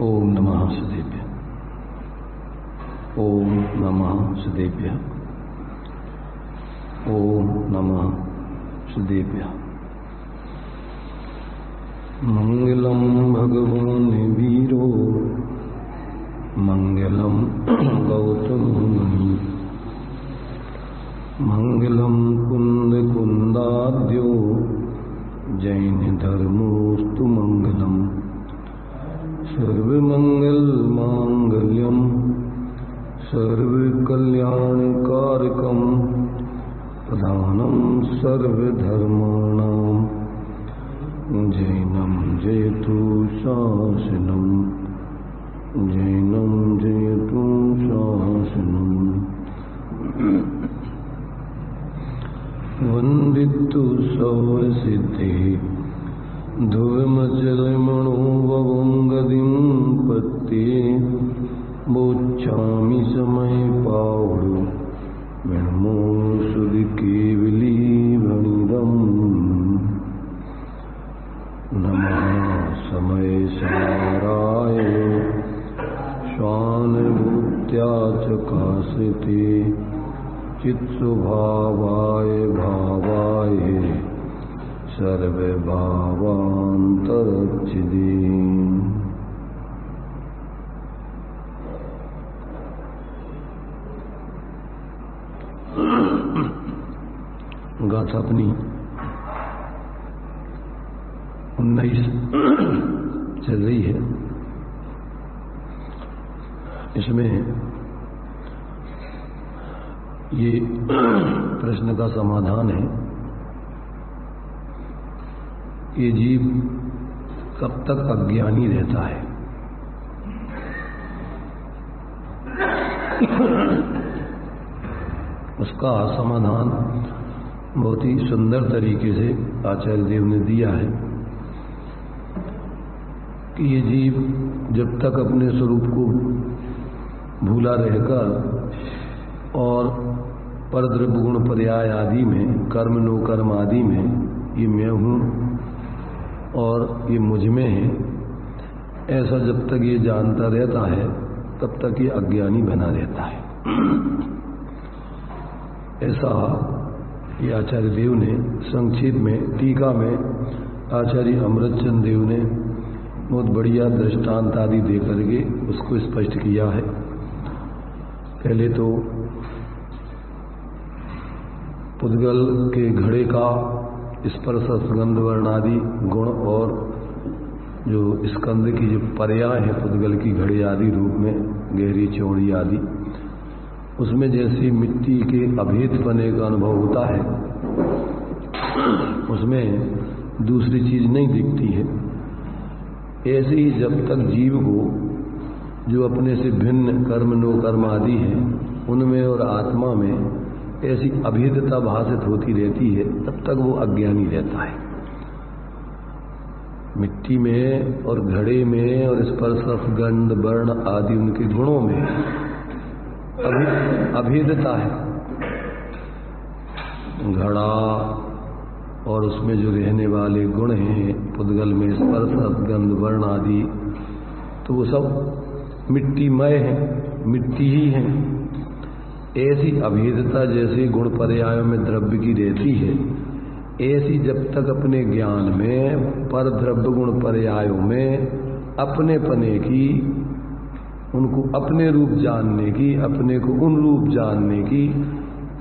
ओम नमः सदेभ्य। ओम नमः सदेभ्य। ओम नमः सदेभ्य। मंगलम भगवान वीरो मंगलम गौतम मुनि मंगलम कुंद कुंदाद्यो जैन धर्मोस्तु मंगलम सर्वमंगल मांगल्यम सर्वकल्याणकारकम प्रधानम सर्वधर्माणां जैनम जयतु शासनम जैनम जयतु शासनम वंदितु सर्वसिद्धि ध्रुवमचलमणोवंगदिं पत्ते बोच्छामि समय पावडु विणमो सुधि केवली वणिदम् नमः समय साराय स्वानुभूत्या चकाशते चित्स्वभावाय भावाय सर्वभावान्तरच्छिदे। गाथा अपनी 19 चल रही है। इसमें ये प्रश्न का समाधान है, ये जीव कब तक अज्ञानी रहता है। उसका समाधान बहुत ही सुंदर तरीके से आचार्य देव ने दिया है कि ये जीव जब तक अपने स्वरूप को भूला रहकर और परद्रव्य गुण पर्याय आदि में, कर्म नो कर्म आदि में ये मैं हूँ और ये मुझ में है, ऐसा जब तक ये जानता रहता है तब तक ये अज्ञानी बना रहता है। ऐसा ये आचार्य देव ने संक्षेप में टीका में आचार्य अमृतचंद देव ने बहुत बढ़िया दृष्टांत आदि दे करके उसको स्पष्ट किया है। पहले तो पुद्गल के घड़े का स्पर्श सुगंध वर्ण आदि गुण और जो स्कंद की जो पर्याय है पुद्गल की घड़े आदि रूप में गहरी चौड़ी आदि, उसमें जैसे मिट्टी के अभेद पने का अनुभव होता है उसमें दूसरी चीज नहीं दिखती है। ऐसे ही जब तक जीव को जो अपने से भिन्न कर्म नो कर्म आदि है उनमें और आत्मा में ऐसी अभेदता भाषित होती रहती है तब तक वो अज्ञानी रहता है। मिट्टी में और घड़े में और स्पर्श गंध वर्ण आदि उनके गुणों में अभेदता है। घड़ा और उसमें जो रहने वाले गुण हैं पुद्गल में स्पर्श गंध वर्ण आदि, तो वो सब मिट्टीमय है, मिट्टी ही है। ऐसी अभेदता जैसे गुण पर्यायों में द्रव्य की रहती है, ऐसी जब तक अपने ज्ञान में पर द्रव्य गुण पर्यायों में अपने पने की, उनको अपने रूप जानने की, अपने को उन रूप जानने की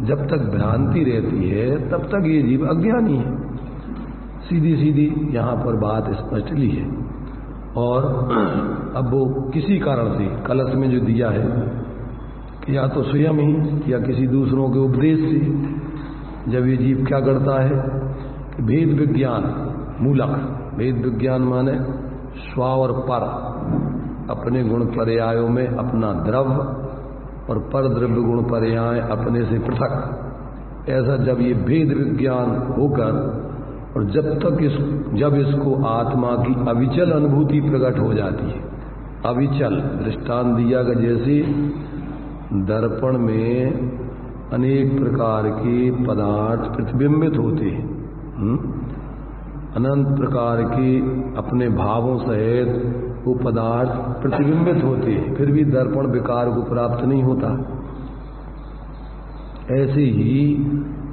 जब तक भ्रांति रहती है तब तक ये जीव अज्ञानी है। सीधी सीधी यहाँ पर बात स्पष्ट ली है। और अब वो किसी कारण से कलश में जो दिया है कि या तो स्वयं ही या किसी दूसरों के उपदेश से जब ये जीव क्या करता है कि भेद विज्ञान मूलक, भेद विज्ञान माने स्व और पर, अपने गुण पर्यायों में अपना द्रव्य और पर द्रव्य गुण पर्याय अपने से पृथक, ऐसा जब ये भेद विज्ञान होकर और जब इसको आत्मा की अविचल अनुभूति प्रकट हो जाती है। अविचल दृष्टांत दिया कि जैसे दर्पण में अनेक प्रकार के पदार्थ प्रतिबिंबित होते हैं, अनंत प्रकार के अपने भावों सहित वो पदार्थ प्रतिबिंबित होते हैं, फिर भी दर्पण विकार को प्राप्त नहीं होता। ऐसे ही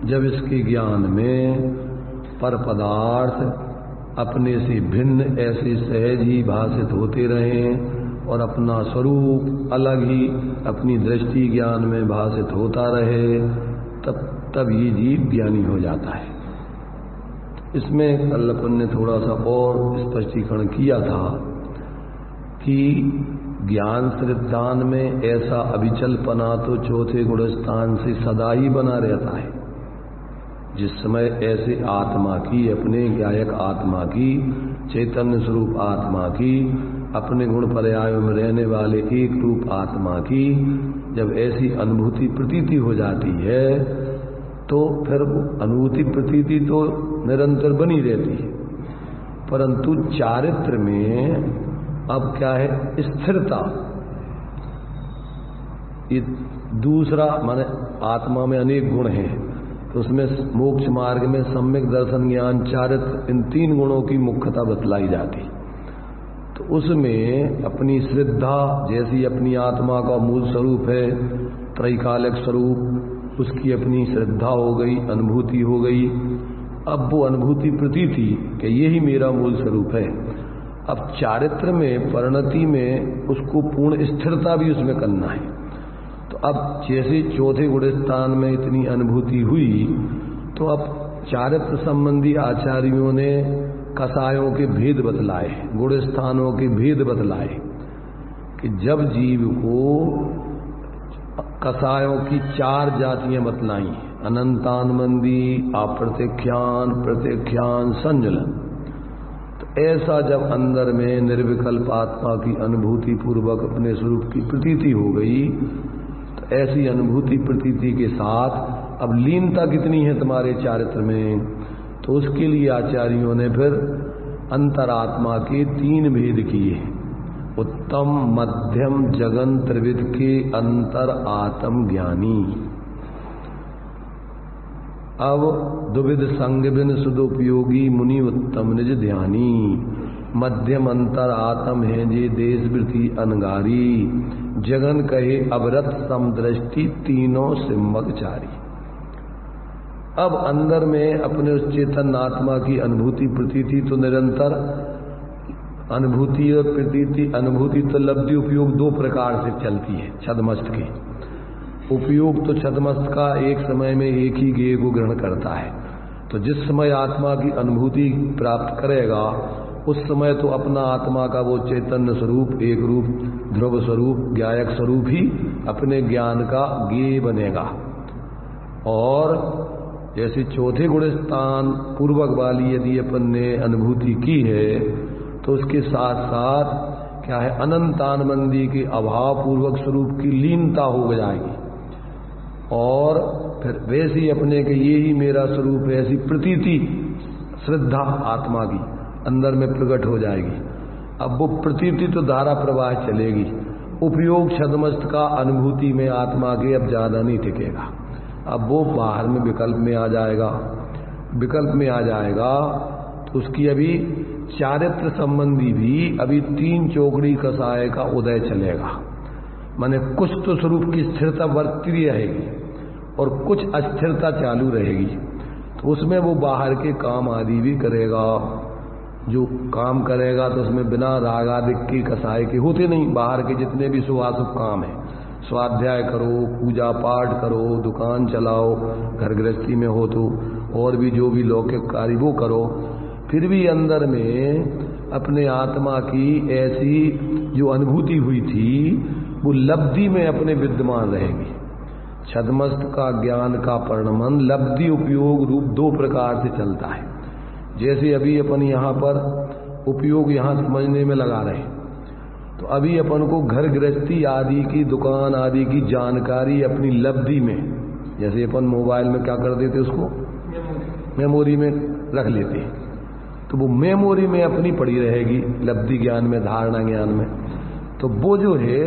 जब इसके ज्ञान में पर पदार्थ अपने से भिन्न ऐसे सहज ही भाषित होते रहें और अपना स्वरूप अलग ही अपनी दृष्टि ज्ञान में भाषित होता रहे, तब ये जीव ज्ञानी हो जाता है। इसमें कल अपन ने थोड़ा सा और स्पष्टीकरण किया था कि ज्ञान सिद्धांत में ऐसा अविचलपना तो चौथे गुणस्थान से सदा ही बना रहता है। जिस समय ऐसे आत्मा की, अपने ज्ञायक आत्मा की, चैतन्य स्वरूप आत्मा की, अपने गुण पर्यायों में रहने वाले एक रूप आत्मा की जब ऐसी अनुभूति प्रतीति हो जाती है तो फिर अनुभूति प्रतीति तो निरंतर बनी रहती है, परंतु चारित्र में अब क्या है, स्थिरता। ये दूसरा माने आत्मा में अनेक गुण हैं, तो उसमें मोक्ष मार्ग में सम्यक दर्शन ज्ञान चारित्र इन तीन गुणों की मुख्यता बतलाई जाती। तो उसमें अपनी श्रद्धा, जैसी अपनी आत्मा का मूल स्वरूप है त्रैकालिक स्वरूप, उसकी अपनी श्रद्धा हो गई, अनुभूति हो गई। अब वो अनुभूति प्रतीति कि यही मेरा मूल स्वरूप है। अब चारित्र में, परिणति में उसको पूर्ण स्थिरता भी उसमें करना है। तो अब जैसे चौथे गुणस्थान में इतनी अनुभूति हुई, तो अब चारित्र संबंधी आचार्यों ने कसायों के भेद बतलाए, गुणस्थानों के भेद बतलाए कि जब जीव को कसायों की चार जातियां बतलाई, अनंतानमंदी, अप्रत्यख्यान, प्रत्यख्यान, संजलन। तो ऐसा जब अंदर में निर्विकल्प आत्मा की अनुभूति पूर्वक अपने स्वरूप की प्रतीति हो गई, तो ऐसी अनुभूति प्रतीति के साथ अब लीनता कितनी है तुम्हारे चारित्र में, तो उसके लिए आचार्यों ने फिर अंतरात्मा के तीन भेद किए, उत्तम, मध्यम, जगन त्रिविध के अंतर आत्म ज्ञानी। अब दुविध संग बिन सुदुपयोगी मुनि उत्तम निज ध्यानी, मध्यम अंतर आत्म है जे देश वृत्ति अनगारी, जगन कहे अवरत समदृष्टि तीनों सिम्मकचारी। अब अंदर में अपने उस चेतन आत्मा की अनुभूति प्रतीति तो निरंतर अनुभूति और प्रतीति, अनुभूति तो लब्धि उपयोग दो प्रकार से चलती है छदमस्त के। उपयोग तो छदमस्त का एक समय में एक ही गेय को ग्रहण करता है, तो जिस समय आत्मा की अनुभूति प्राप्त करेगा उस समय तो अपना आत्मा का वो चैतन्य स्वरूप, एक रूप, ध्रुव स्वरूप, ज्ञायक स्वरूप ही अपने ज्ञान का गेय बनेगा। और जैसे चौथे गुणस्थान पूर्वक वाली यदि अपन ने अनुभूति की है तो उसके साथ साथ क्या है, अनंतानमंदी के अभाव पूर्वक स्वरूप की लीनता हो जाएगी और फिर वैसे ही अपने के ये ही मेरा स्वरूप है ऐसी प्रतीति, श्रद्धा आत्मा की अंदर में प्रकट हो जाएगी। अब वो प्रतीति तो धारा प्रवाह चलेगी, उपयोग छदमस्त का अनुभूति में आत्मा के अब ज्यादा नहीं टिकेगा, अब वो बाहर में विकल्प में आ जाएगा। विकल्प में आ जाएगा तो उसकी अभी चारित्र संबंधी भी अभी तीन चौकड़ी कसाय का उदय चलेगा, माने कुछ तो स्वरूप की स्थिरता बरती रहेगी और कुछ अस्थिरता चालू रहेगी। तो उसमें वो बाहर के काम आदि भी करेगा, जो काम करेगा तो उसमें बिना राग आदि के कसाय के होते नहीं। बाहर के जितने भी शुभाशुभ काम है, स्वाध्याय करो, पूजा पाठ करो, दुकान चलाओ, घर गृहस्थी में हो तो और भी जो भी लौकिक कार्य वो करो, फिर भी अंदर में अपने आत्मा की ऐसी जो अनुभूति हुई थी वो लब्धि में अपने विद्यमान रहेगी। छदमस्त का ज्ञान का परिणमन लब्धि उपयोग रूप दो प्रकार से चलता है। जैसे अभी अपन यहाँ पर उपयोग यहाँ समझने में लगा रहे, तो अभी अपन को घर गृहस्थी आदि की, दुकान आदि की जानकारी अपनी लब्धि में, जैसे अपन मोबाइल में क्या कर देते, उसको मेमोरी में रख लेते हैं, तो वो मेमोरी में अपनी पड़ी रहेगी लब्धि ज्ञान में, धारणा ज्ञान में। तो वो जो है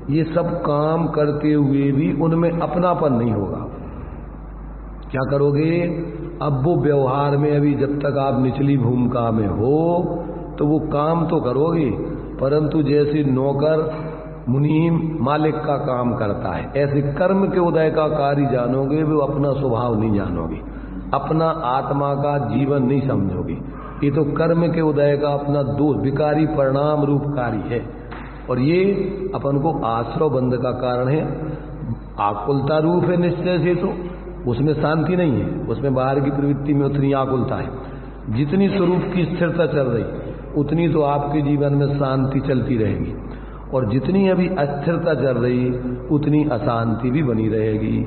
ये सब काम करते हुए भी उनमें अपनापन नहीं होगा। क्या करोगे, अब वो व्यवहार में अभी जब तक आप निचली भूमिका में हो तो वो काम तो करोगे, परंतु जैसे नौकर मुनीम मालिक का काम करता है, ऐसे कर्म के उदय का कार्य जानोगे, वो अपना स्वभाव नहीं जानोगे, अपना आत्मा का जीवन नहीं समझोगे। ये तो कर्म के उदय का अपना दोष विकारी परिणाम रूप कार्य है, और ये अपन को आश्रव बंध का कारण है। आकुलता रूप है निश्चय से, तो उसमें शांति नहीं है, उसमें बाहर की प्रवृत्ति में उतनी आकुलता है। जितनी स्वरूप की स्थिरता चल रही उतनी तो आपके जीवन में शांति चलती रहेगी, और जितनी अभी अस्थिरता चल रही उतनी अशांति भी बनी रहेगी।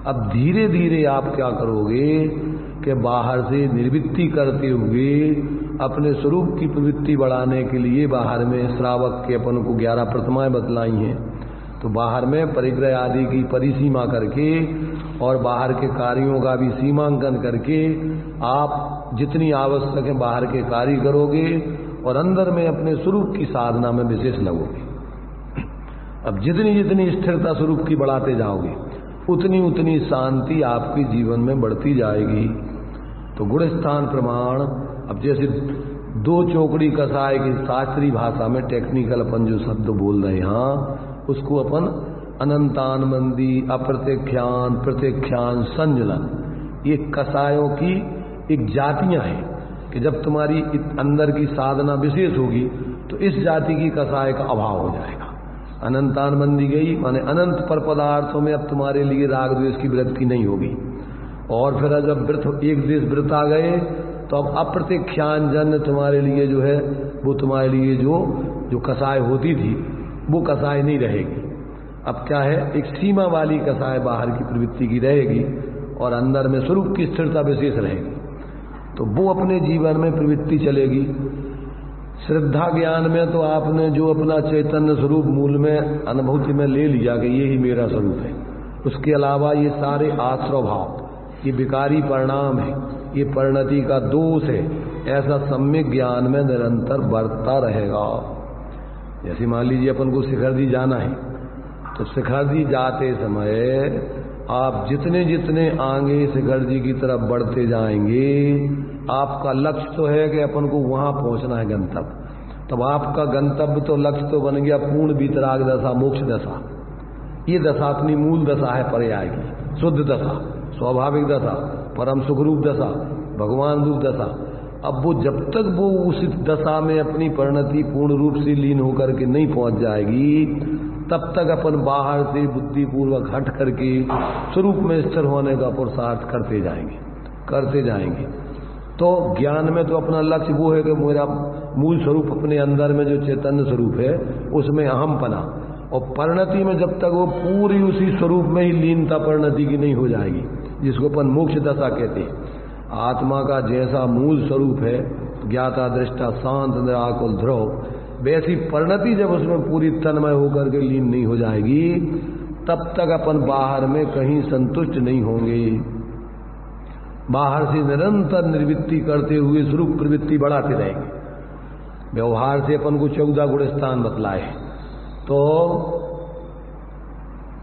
अब धीरे धीरे आप क्या करोगे कि बाहर से निर्वृत्ति करते हुए अपने स्वरूप की प्रवृत्ति बढ़ाने के लिए बाहर में श्रावक के अपन को 11 प्रतिमाएं बतलाई हैं, तो बाहर में परिग्रह आदि की परिसीमा करके और बाहर के कार्यों का भी सीमांकन करके आप जितनी आवश्यक है बाहर के कार्य करोगे और अंदर में अपने स्वरूप की साधना में विशेष लगोगे। अब जितनी जितनी स्थिरता स्वरूप की बढ़ाते जाओगे उतनी उतनी शांति आपके जीवन में बढ़ती जाएगी। तो गुणस्थान प्रमाण, अब जैसे 2 चौकड़ी कसाय की शास्त्रीय भाषा में टेक्निकल अपन जो शब्द बोल रहे हैं उसको अपन अनंतान मंदी, अप्रत्यख्यान, प्रत्यख्यान, संजलन, ये कसायों की एक जातियां हैं कि जब तुम्हारी अंदर की साधना विशेष होगी तो इस जाति की कसाय का अभाव हो जाएगा। अनंतान बंदी गई माने अनंत पर पदार्थों में अब तुम्हारे लिए राग द्वेष की वृत्ति नहीं होगी, और फिर जब व्रत एक देश व्रत आ गए तो अब अप्रत्यख्यान जन्य तुम्हारे लिए जो है वो तुम्हारे लिए जो कसाय होती थी वो कसाय नहीं रहेगी। अब क्या है, एक सीमा वाली कसाय बाहर की प्रवृत्ति की रहेगी और अंदर में स्वरूप की स्थिरता विशेष रहेगी, तो वो अपने जीवन में प्रवृत्ति चलेगी। श्रद्धा ज्ञान में तो आपने जो अपना चैतन्य स्वरूप मूल में अनुभूति में ले लिया कि ये ही मेरा स्वरूप है, उसके अलावा ये सारे आश्रव भाव, ये विकारी परिणाम है, ये परिणति का दोष है, ऐसा सम्यक ज्ञान में निरंतर बढ़ता रहेगा। जैसे मान लीजिए अपन को शिखर जी जाना है, तो शिखर जी जाते समय आप जितने जितने आगे शिखर जी की तरफ बढ़ते जाएंगे आपका लक्ष्य तो है कि अपन को वहां पहुंचना है गंतव्य, तब आपका गंतव्य तो लक्ष्य तो बन गया पूर्ण वितराग दशा, मोक्ष दशा। ये दशा अपनी मूल दशा है पर्याय की, शुद्ध दशा, स्वाभाविक दशा, परम सुखरूप दशा, भगवान रूप दशा। अब वो जब तक वो उस दशा में अपनी परिणति पूर्ण रूप से लीन होकर के नहीं पहुंच जाएगी तब तक अपन बाहर से बुद्धिपूर्वक हट करके स्वरूप में स्थिर होने का पुरुषार्थ करते जाएंगे। तो ज्ञान में तो अपना लक्ष्य वो है कि मेरा मूल स्वरूप अपने अंदर में जो चैतन्य स्वरूप है उसमें अहमपना, और परिणति में जब तक वो पूरी उसी स्वरूप में ही लीनता परिणति की नहीं हो जाएगी, जिसको अपन मोक्ष दशा कहते हैं। आत्मा का जैसा मूल स्वरूप है ज्ञाता दृष्टा शांत निराकुल ध्रुव, वैसी परिणति जब उसमें पूरी तन्मय होकर के लीन नहीं हो जाएगी तब तक अपन बाहर में कहीं संतुष्ट नहीं होंगे। बाहर से निरंतर निर्वृत्ति करते हुए स्वरूप प्रवृत्ति बढ़ाते रहेंगे। व्यवहार से अपन को 14 गुणस्थान बतलाए, तो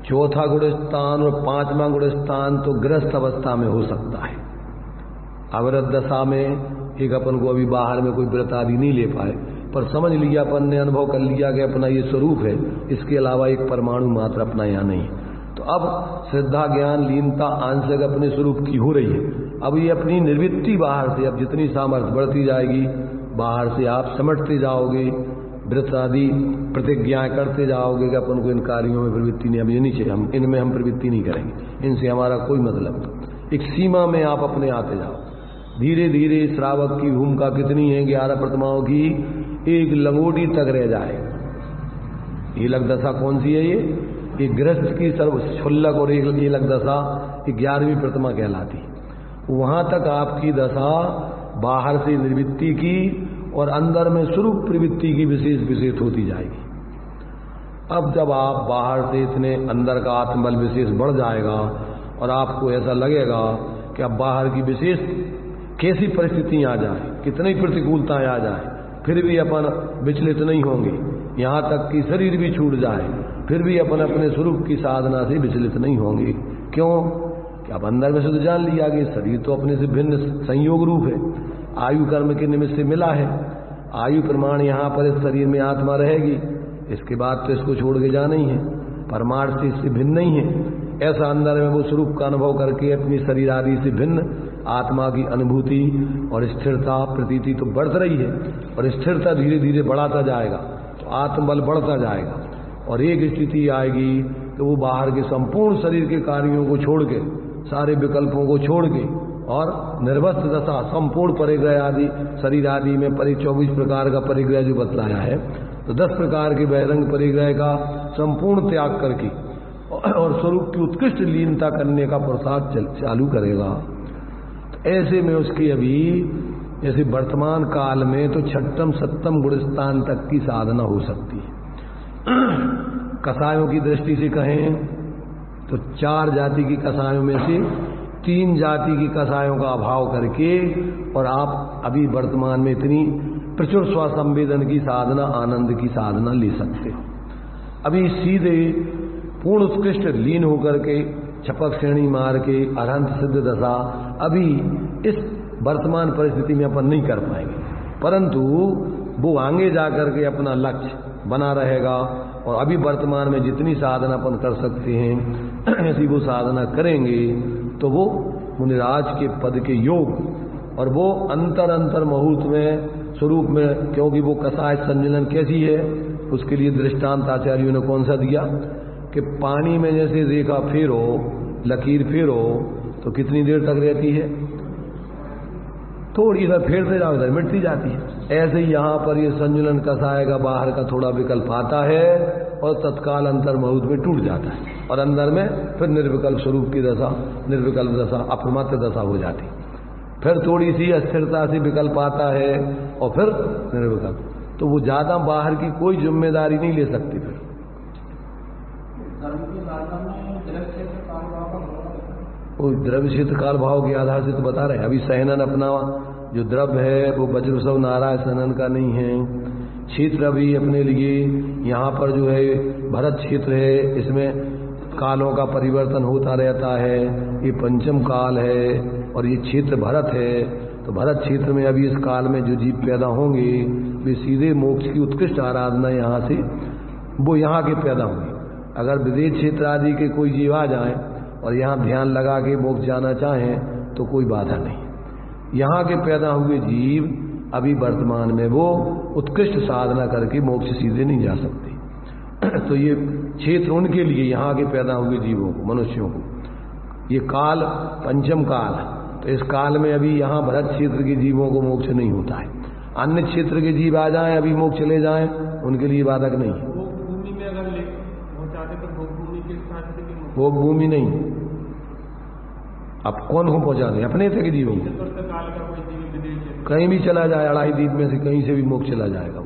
चौथा गुणस्थान और 5वां गुणस्थान तो गृहस्थ अवस्था में हो सकता है। अवरत दशा में एक अपन को अभी बाहर में कोई व्रत आदि नहीं ले पाए, पर समझ लिया अपन ने, अनुभव कर लिया कि अपना ये स्वरूप है, इसके अलावा एक परमाणु मात्र अपना यहाँ नहीं। तो अब श्रद्धा ज्ञान लीनता आंशिक अपने स्वरूप की हो रही है। अब ये अपनी निर्वृत्ति बाहर से, अब जितनी सामर्थ्य बढ़ती जाएगी बाहर से आप समटते जाओगे, व्रत आदि प्रतिज्ञाएं करते जाओगे कि अपन को इन कार्यों में प्रवृत्ति नहीं, अब ये नहीं चाहिए, हम इनमें हम प्रवृत्ति नहीं करेंगे, इनसे हमारा कोई मतलब नहीं। एक सीमा में आप अपने आते जाओ। धीरे धीरे श्रावक की भूमिका कितनी है, 11 प्रतिमाओं की, एक लंगोटी तक रह जाए। ये लग दशा कौन सी है, ये गृहस्थ की सर्व क्षुल्लक और एक लग दशा 11वीं प्रतिमा कहलाती। वहां तक आपकी दशा बाहर से निर्वृत्ति की और अंदर में स्वरूप प्रवृत्ति की विशेष होती जाएगी। अब जब आप बाहर से इतने अंदर का आत्मबल विशेष बढ़ जाएगा और आपको ऐसा लगेगा कि अब बाहर की विशेष कैसी परिस्थितियां आ जाए, कितनी प्रतिकूलताएं आ जाए, फिर भी अपन विचलित नहीं होंगे। यहाँ तक कि शरीर भी छूट जाए फिर भी अपन अपने स्वरूप की साधना से विचलित नहीं होंगे। क्यों कि अब अंदर में से तो जान लिया कि शरीर तो अपने से भिन्न संयोग रूप है, आयु कर्म के निमित्त से मिला है, आयु प्रमाण यहाँ पर इस शरीर में आत्मा रहेगी, इसके बाद तो इसको छोड़ के जाना ही है, परमार्थ से इससे भिन्न नहीं है। ऐसा अंदर में वो स्वरूप का अनुभव करके अपनी शरीर आदि से भिन्न आत्मा की अनुभूति और स्थिरता प्रतीति तो बढ़ रही है, और स्थिरता धीरे धीरे बढ़ाता जाएगा तो आत्मबल बढ़ता जाएगा, और एक स्थिति आएगी कि वो बाहर के संपूर्ण शरीर के कार्यों को छोड़ के, सारे विकल्पों को छोड़ के, और निर्वस्त्र दशा संपूर्ण परिग्रह आदि शरीर आदि में 24 प्रकार का परिग्रह जो बतलाया है, तो 10 प्रकार के बहिरंग परिग्रह का संपूर्ण त्याग करके और स्वरूप की उत्कृष्ट लीनता करने का पुरुषार्थ चालू करेगा। तो ऐसे में उसकी अभी जैसे वर्तमान काल में तो छठम सप्तम गुणस्थान तक की साधना हो सकती है। कसायों की दृष्टि से कहें तो 4 जाति की कसायों में से 3 जाति की कसायों का अभाव करके, और आप अभी वर्तमान में इतनी प्रचुर स्वसंवेदन की साधना, आनंद की साधना ले सकते हो। अभी सीधे पूर्ण उत्कृष्ट लीन होकर के छपक श्रेणी मार के अरहंत सिद्ध दशा अभी इस वर्तमान परिस्थिति में अपन नहीं कर पाएंगे, परंतु वो आगे जाकर के अपना लक्ष्य बना रहेगा, और अभी वर्तमान में जितनी साधना अपन कर सकते हैं ऐसी वो साधना करेंगे तो वो मुनिराज के पद के योग, और वो अंतर मुहूर्त में स्वरूप में, क्योंकि वो कसाय संजलन कैसी है उसके लिए दृष्टांत आचार्यों ने कौन सा दिया कि पानी में जैसे रेखा फेरो, लकीर फेरो तो कितनी देर तक रहती है, थोड़ी इधर फेरते जाओ इधर मिटती जाती है। ऐसे ही यहाँ पर ये संजुलन कसाय का बाहर का थोड़ा विकल्प आता है और तत्काल अंतर मुहूर्त में टूट जाता है, और अंदर में फिर निर्विकल्प स्वरूप की दशा, निर्विकल्प दशा, अप्रमत्त दशा हो जाती। फिर थोड़ी सी अस्थिरता से विकल्प आता है और फिर निर्विकल्प, तो वो ज्यादा बाहर की कोई जिम्मेदारी नहीं ले सकती। फिर वो द्रव्य क्षेत्र काल भाव के आधार से तो बता रहे हैं। अभी सहनन अपना जो द्रव्य है वो वज्रसव नारायण सहनन का नहीं है। क्षेत्र अभी अपने लिए यहाँ पर जो है भरत क्षेत्र है, इसमें कालों का परिवर्तन होता रहता है, ये पंचम काल है और ये क्षेत्र भरत है। तो भरत क्षेत्र में अभी इस काल में जो जीव पैदा होंगे वे सीधे मोक्ष की उत्कृष्ट आराधना यहाँ से वो यहाँ के पैदा होंगे। अगर विदेश क्षेत्र आदि के कोई जीव आ जाए और यहाँ ध्यान लगा के मोक्ष जाना चाहें तो कोई बाधा नहीं। यहाँ के पैदा हुए जीव अभी वर्तमान में वो उत्कृष्ट साधना करके मोक्ष सीधे नहीं जा सकते। तो ये क्षेत्र उनके लिए, यहाँ के पैदा हुए जीवों को, मनुष्यों को, ये काल पंचम काल है। तो इस काल में अभी यहाँ भरत क्षेत्र के जीवों को मोक्ष नहीं होता है। अन्य क्षेत्र के जीव आ जाएं अभी मोक्ष चले जाएं उनके लिए बाधक नहीं है। भूमि में अगर पहुंचाते तो भूमि के स्थान से वो भूमि नहीं, अब कौन को पहुंचा दे अपने थे के जीवों को, कहीं भी चला जाए, अढ़ाई द्वीप में से कहीं से भी मोक्ष चला जाएगा,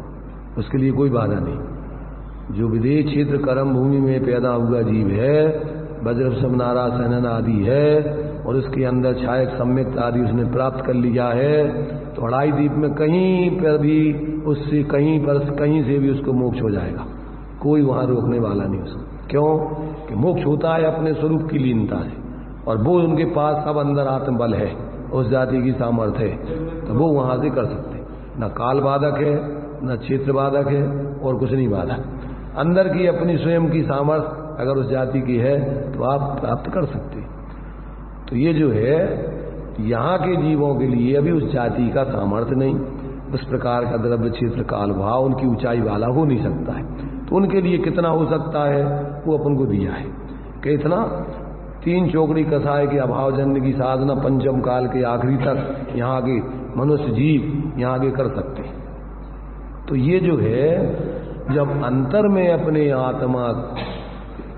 उसके लिए कोई बाधा नहीं। जो विदेश क्षेत्र कर्म भूमि में पैदा हुआ जीव है, वज्रसम नारा सहनन आदि है, और उसके अंदर छायक सम्यक्त आदि उसने प्राप्त कर लिया है, तो अढ़ाई द्वीप में कहीं पर भी उससे कहीं से भी उसको मोक्ष हो जाएगा, कोई वहां रोकने वाला नहीं उसको। क्यों कि मोक्ष होता है अपने स्वरूप की लीनता से, और वो उनके पास सब अंदर आत्मबल है, उस जाति की सामर्थ्य है, तो वो वहां से कर सकते। न काल बाधक है, न क्षेत्र बाधक है, और कुछ नहीं बाधक। अंदर की अपनी स्वयं की सामर्थ्य अगर उस जाति की है तो आप प्राप्त कर सकते। तो ये जो है यहाँ के जीवों के लिए अभी उस जाति का सामर्थ्य नहीं, उस प्रकार का द्रव्य क्षेत्र काल भाव उनकी ऊंचाई वाला हो नहीं सकता है। तो उनके लिए कितना हो सकता है वो अपन को दिया है कि इतना 3 चौकड़ी कसाय के अभाव जन्य की साधना पंचम काल के आखिरी तक यहाँ के मनुष्य जीव यहाँ आगे कर सकते हैं। तो ये जो है जब अंतर में अपने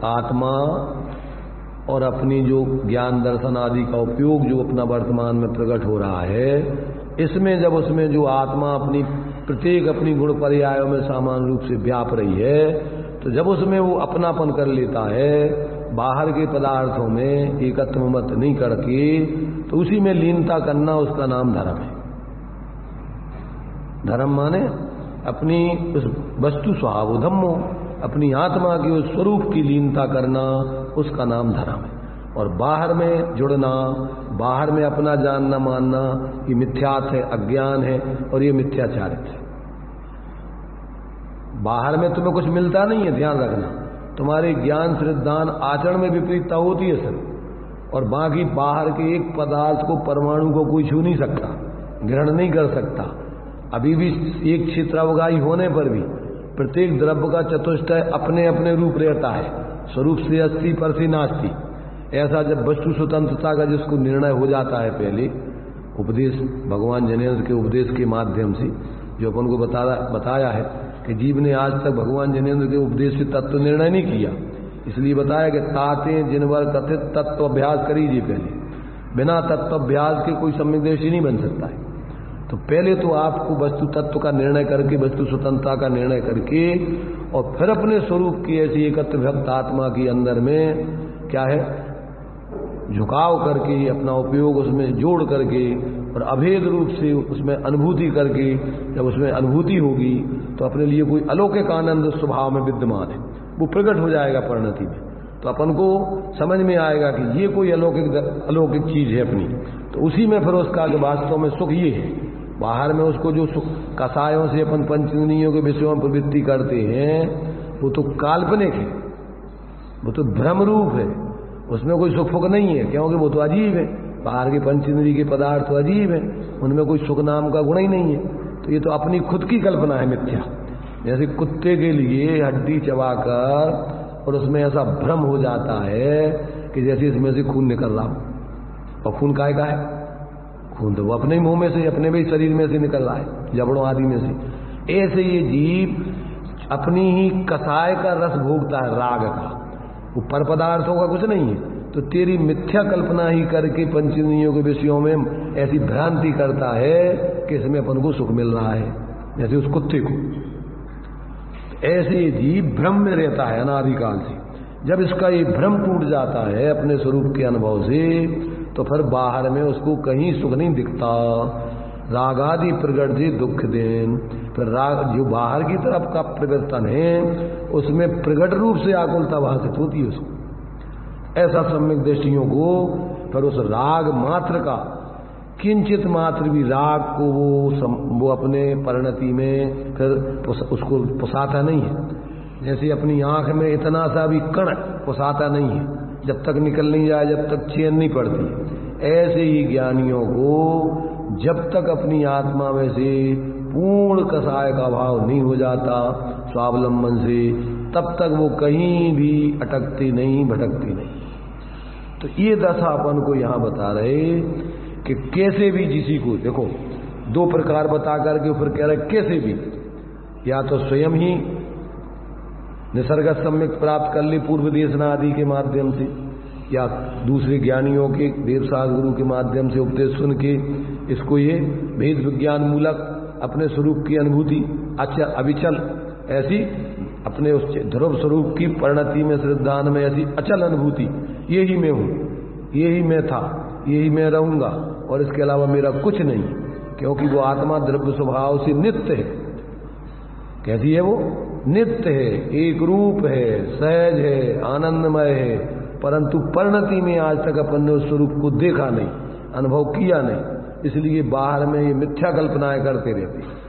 आत्मा और अपनी जो ज्ञान दर्शन आदि का उपयोग जो अपना वर्तमान में प्रकट हो रहा है, इसमें जब उसमें जो आत्मा अपनी प्रत्येक अपनी गुण पर्यायों में समान रूप से व्याप रही है, तो जब उसमें वो अपनापन कर लेता है, बाहर के पदार्थों में एकत्व मत नहीं करके, तो उसी में लीनता करना उसका नाम धर्म है। धर्म माने अपनी उस वस्तु स्वभाव धम्मो, अपनी आत्मा के उस स्वरूप की लीनता करना, उसका नाम धर्म है। और बाहर में जुड़ना, बाहर में अपना जानना मानना, ये मिथ्यात है, अज्ञान है और ये मिथ्याचारित है। बाहर में तुम्हें कुछ मिलता नहीं है, ध्यान रखना, तुम्हारे ज्ञान श्रद्धान आचरण में विपरीतता होती है सर। और बाकी बाहर के एक पदार्थ को, परमाणु को कोई छू नहीं सकता, ग्रहण नहीं कर सकता। अभी भी एक क्षेत्रावगाही होने पर भी प्रत्येक द्रव्य का चतुष्टय अपने अपने रूप रहता है, स्वरूप से अस्ति पर से नास्ति। ऐसा जब वस्तु स्वतंत्रता का जिसको निर्णय हो जाता है, पहले उपदेश भगवान जनेन्द्र के उपदेश के माध्यम से जो अपन को बताया है कि जीव ने आज तक भगवान जनेन्द्र के उपदेश से तत्व निर्णय नहीं किया, इसलिए बताया कि ताते जिनवर कथित तत्व अभ्यास करीजिए। पहले बिना तत्व अभ्यास के कोई सम्यक्दर्शी नहीं बन सकता है। तो पहले तो आपको वस्तु तत्व का निर्णय करके, वस्तु स्वतंत्रता का निर्णय करके, और फिर अपने स्वरूप की ऐसी एकत्र भक्त आत्मा की अंदर में क्या है, झुकाव करके, अपना उपयोग उसमें जोड़ करके और अभेद रूप से उसमें अनुभूति करके, जब उसमें अनुभूति होगी तो अपने लिए कोई अलौकिक आनंद स्वभाव में विद्यमान है, वो प्रकट हो जाएगा परिणति में। तो अपन को समझ में आएगा कि ये कोई अलौकिक चीज है अपनी। तो उसी में फिर उसका वास्तव में सुख ये है। बाहर में उसको जो सुख कसायों से अपन पंचेंद्रियों के विषयों में प्रवृत्ति करते हैं, वो तो काल्पनिक है, वो तो भ्रम रूप है, उसमें कोई सुख फुक नहीं है, क्योंकि वो तो अजीब है। बाहर के पंचेंद्रिय के पदार्थ तो अजीब है, उनमें कोई सुख नाम का गुण ही नहीं है। तो ये तो अपनी खुद की कल्पना है मिथ्या। जैसे कुत्ते के लिए हड्डी चबाकर और उसमें ऐसा भ्रम हो जाता है कि जैसे इसमें से खून निकल रहा हो, और खून काय का है? खून तो वो अपने ही मुंह में से, अपने भी शरीर में से निकल रहा है, जबड़ों आदि में से। ऐसे ये जीव अपनी ही कसाय का रस भोगता है, राग का, वो पर पदार्थों का कुछ नहीं है। तो तेरी मिथ्या कल्पना ही करके पंचेंद्रियों के विषयों में ऐसी भ्रांति करता है कि इसमें अपन को सुख मिल रहा है, जैसे उस कुत्ते को। ऐसे ये जीव भ्रम में रहता है अनादिकाल से। जब इसका ये भ्रम टूट जाता है अपने स्वरूप के अनुभव से, तो फिर बाहर में उसको कहीं सुख नहीं दिखता। रागादि प्रगट जी दुख देन, फिर राग जो बाहर की तरफ का परिवर्तन है उसमें प्रगट रूप से आकुलता भाषित होती है उसको। ऐसा सम्यक दृष्टियों को फिर उस राग मात्र का, किंचित मात्र भी राग को वो अपने परिणति में फिर उसको पुसाता नहीं है। जैसे अपनी आंख में इतना सा भी कण पुसाता नहीं है, जब तक निकल नहीं जाए, जब तक चैन नहीं पड़ती। ऐसे ही ज्ञानियों को जब तक अपनी आत्मा में से पूर्ण कसाय का भाव नहीं हो जाता स्वावलंबन से, तब तक वो कहीं भी अटकती नहीं, भटकती नहीं। तो ये दशा अपन को यहां बता रहे कि कैसे भी किसी को, देखो दो प्रकार बता करके फिर कह रहे कैसे भी, या तो स्वयं ही निसर्ग सम्यक प्राप्त कर ले पूर्व देशना आदि के माध्यम से, या दूसरे ज्ञानियों के देवसाग गुरु के माध्यम से उपदेश सुन के इसको ये भेद विज्ञान मूलक अपने स्वरूप की अनुभूति अच्छा अविचल ऐसी अपने उस ध्रुव स्वरूप की परिणति में श्रद्धान में ऐसी अचल अनुभूति, यही मैं हूं, यही मैं था, यही मैं रहूंगा और इसके अलावा मेरा कुछ नहीं, क्योंकि वो आत्मा द्रव्य स्वभाव से नित्य है। कैसी है वो? नित्य है, एक रूप है, सहज है, आनंदमय है, परंतु परिणति में आज तक अपन ने उस स्वरूप को देखा नहीं, अनुभव किया नहीं, इसलिए बाहर में ये मिथ्या कल्पनाएं करते रहते।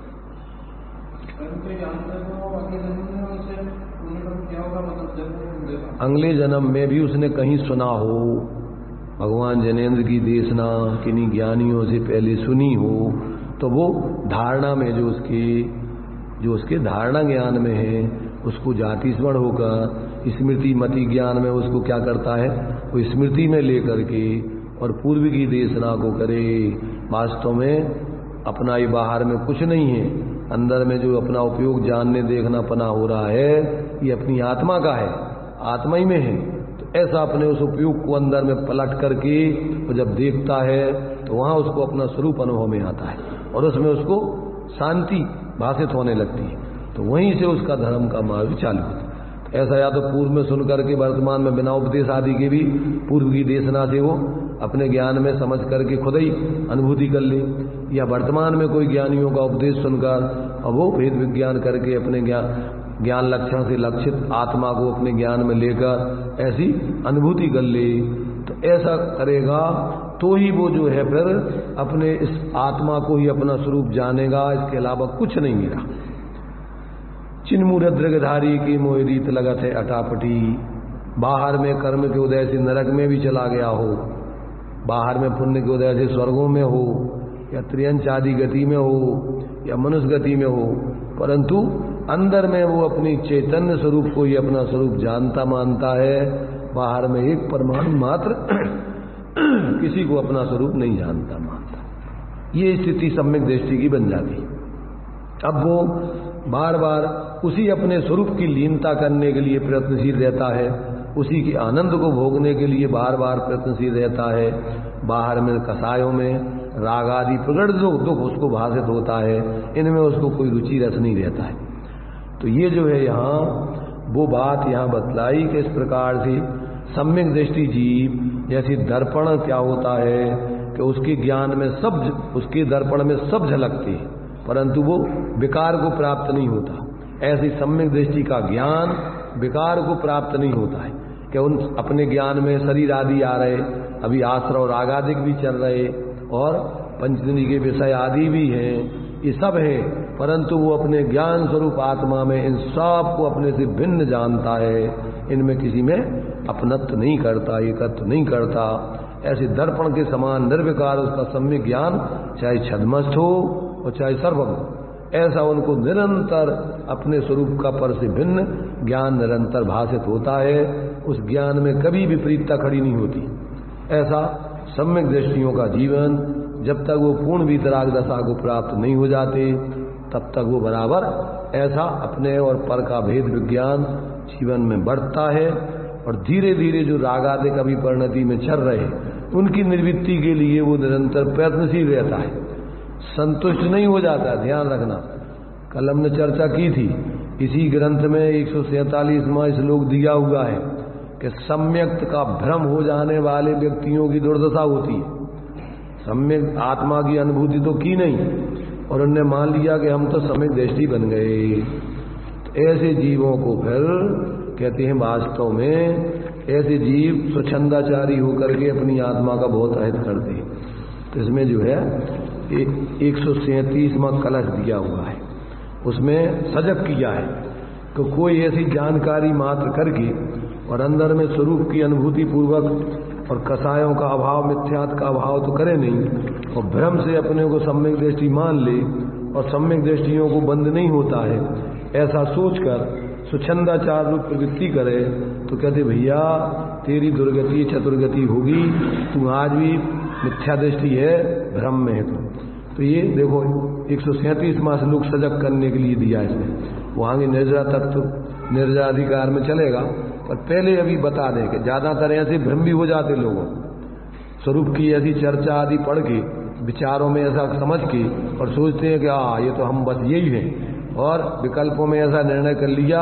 अगले जन्म में भी उसने कहीं सुना हो, भगवान जनेन्द्र की देशना किन्हीं ज्ञानियों से पहले सुनी हो, तो वो धारणा में जो उसके धारणा ज्ञान में है उसको जाति स्मरण होकर स्मृति मति ज्ञान में उसको क्या करता है, वो स्मृति में लेकर के और पूर्व की देशना को करे। वास्तव में अपना ये बाहर में कुछ नहीं है, अंदर में जो अपना उपयोग जानने देखना पना हो रहा है ये अपनी आत्मा का है, आत्मा ही में है। तो ऐसा अपने उस उपयोग को अंदर में पलट करके वो जब देखता है तो वहां उसको अपना स्वरूप अनुभव में आता है और उसमें उसको शांति भाषित होने लगती है। तो वहीं से उसका धर्म का मार्ग चालू होता है। ऐसा या तो पूर्व में सुन करके वर्तमान में बिना उपदेश आदि के भी पूर्व की देशना से वो अपने ज्ञान में समझ करके खुद ही अनुभूति कर ले, या वर्तमान में कोई ज्ञानियों का उपदेश सुनकर और वो भेद विज्ञान करके अपने ज्ञान लक्षण से लक्षित आत्मा को अपने ज्ञान में लेकर ऐसी अनुभूति कर ले। तो ऐसा करेगा तो ही वो जो है फिर अपने इस आत्मा को ही अपना स्वरूप जानेगा, इसके अलावा कुछ नहीं मिला। चिन्मूरद्रगधारी की मोह रीत लगत है अटापटी, बाहर में कर्म के उदय से नरक में भी चला गया हो, बाहर में पुण्य के उदय से स्वर्गों में हो, या त्रियंच आदि गति में हो, या मनुष्य गति में हो, परंतु अंदर में वो अपनी चैतन्य स्वरूप को ही अपना स्वरूप जानता मानता है। बाहर में एक परमाणु मात्र किसी को अपना स्वरूप नहीं जानता मानता। ये स्थिति सम्यक दृष्टि की बन जाती। अब वो बार बार उसी अपने स्वरूप की लीनता करने के लिए प्रयत्नशील रहता है, उसी के आनंद को भोगने के लिए बार बार प्रयत्नशील रहता है। बाहर में कसायों में राग आदि प्रकट जो दुख उसको भाषित होता है, इनमें उसको कोई रुचि रस नहीं रहता है। तो ये जो है यहाँ वो बात यहाँ बतलाई कि इस प्रकार से सम्यक दृष्टि जीव जैसी दर्पण क्या होता है कि उसके ज्ञान में सब, उसके दर्पण में सब झलकते हैं, परंतु वो विकार को प्राप्त नहीं होता। ऐसी सम्यक दृष्टि का ज्ञान विकार को प्राप्त नहीं होता है कि उन अपने ज्ञान में शरीर आदि आ रहे, अभी आश्रव रागादिक भी चल रहे और पंचदनी के विषय आदि भी हैं, ये सब है, परंतु वो अपने ज्ञान स्वरूप आत्मा में इन सब को अपने से भिन्न जानता है, इनमें किसी में अपनत्व नहीं करता, एकत्व नहीं करता। ऐसे दर्पण के समान निर्विकार उसका सम्यक ज्ञान चाहे छद्मस्थ हो और चाहे सर्वज्ञ हो, ऐसा उनको निरंतर अपने स्वरूप का पर से भिन्न ज्ञान निरंतर भाषित होता है। उस ज्ञान में कभी विपरीतता खड़ी नहीं होती। ऐसा सम्यक दृष्टियों का जीवन जब तक वो पूर्ण वीतराग दशा को प्राप्त नहीं हो जाते तब तक वो बराबर ऐसा अपने और पर का भेद विज्ञान जीवन में बढ़ता है, और धीरे धीरे जो रागादिक अभी परिणति में चल रहे उनकी निर्वृत्ति के लिए वो निरंतर प्रयत्नशील रहता है, संतुष्ट नहीं हो जाता। ध्यान रखना, कल हमने चर्चा की थी, इसी ग्रंथ में 147वां श्लोक दिया हुआ है कि सम्यक का भ्रम हो जाने वाले व्यक्तियों की दुर्दशा होती है। सम्यक आत्मा की अनुभूति तो की नहीं और उनने मान लिया कि हम तो सम्यक दृष्टि बन गए। तो ऐसे जीवों को फिर कहते हैं वास्तव में ऐसे जीव स्वच्छंदाचारी होकर के अपनी आत्मा का बहुत अहित करते हैं। तो इसमें जो है 137वां कलश दिया हुआ है, उसमें सजग किया है कि कोई ऐसी जानकारी मात्र करके और अंदर में स्वरूप की अनुभूति पूर्वक और कसायों का अभाव, मिथ्यात्व का अभाव तो करे नहीं, और भ्रम से अपने को सम्यक दृष्टि मान ले और सम्यक दृष्टियों को बंद नहीं होता है, ऐसा सोचकर स्वच्छंदाचार रूप प्रवृत्ति करे तो कहते भैया तेरी दुर्गति चतुर्गति होगी, तू आज भी मिथ्या दृष्टि है, भ्रम में है तू। तो ये देखो 137वां श्लोक सजग करने के लिए दिया इसमें। वहां के निर्जरा तत्व निर्जरा अधिकार में चलेगा, पर पहले अभी बता दें कि ज्यादातर ऐसे भ्रम भी हो जाते लोगों, स्वरूप की ऐसी चर्चा आदि पढ़ के विचारों में ऐसा समझ के और सोचते हैं कि ये तो हम बस यही हैं, और विकल्पों में ऐसा निर्णय कर लिया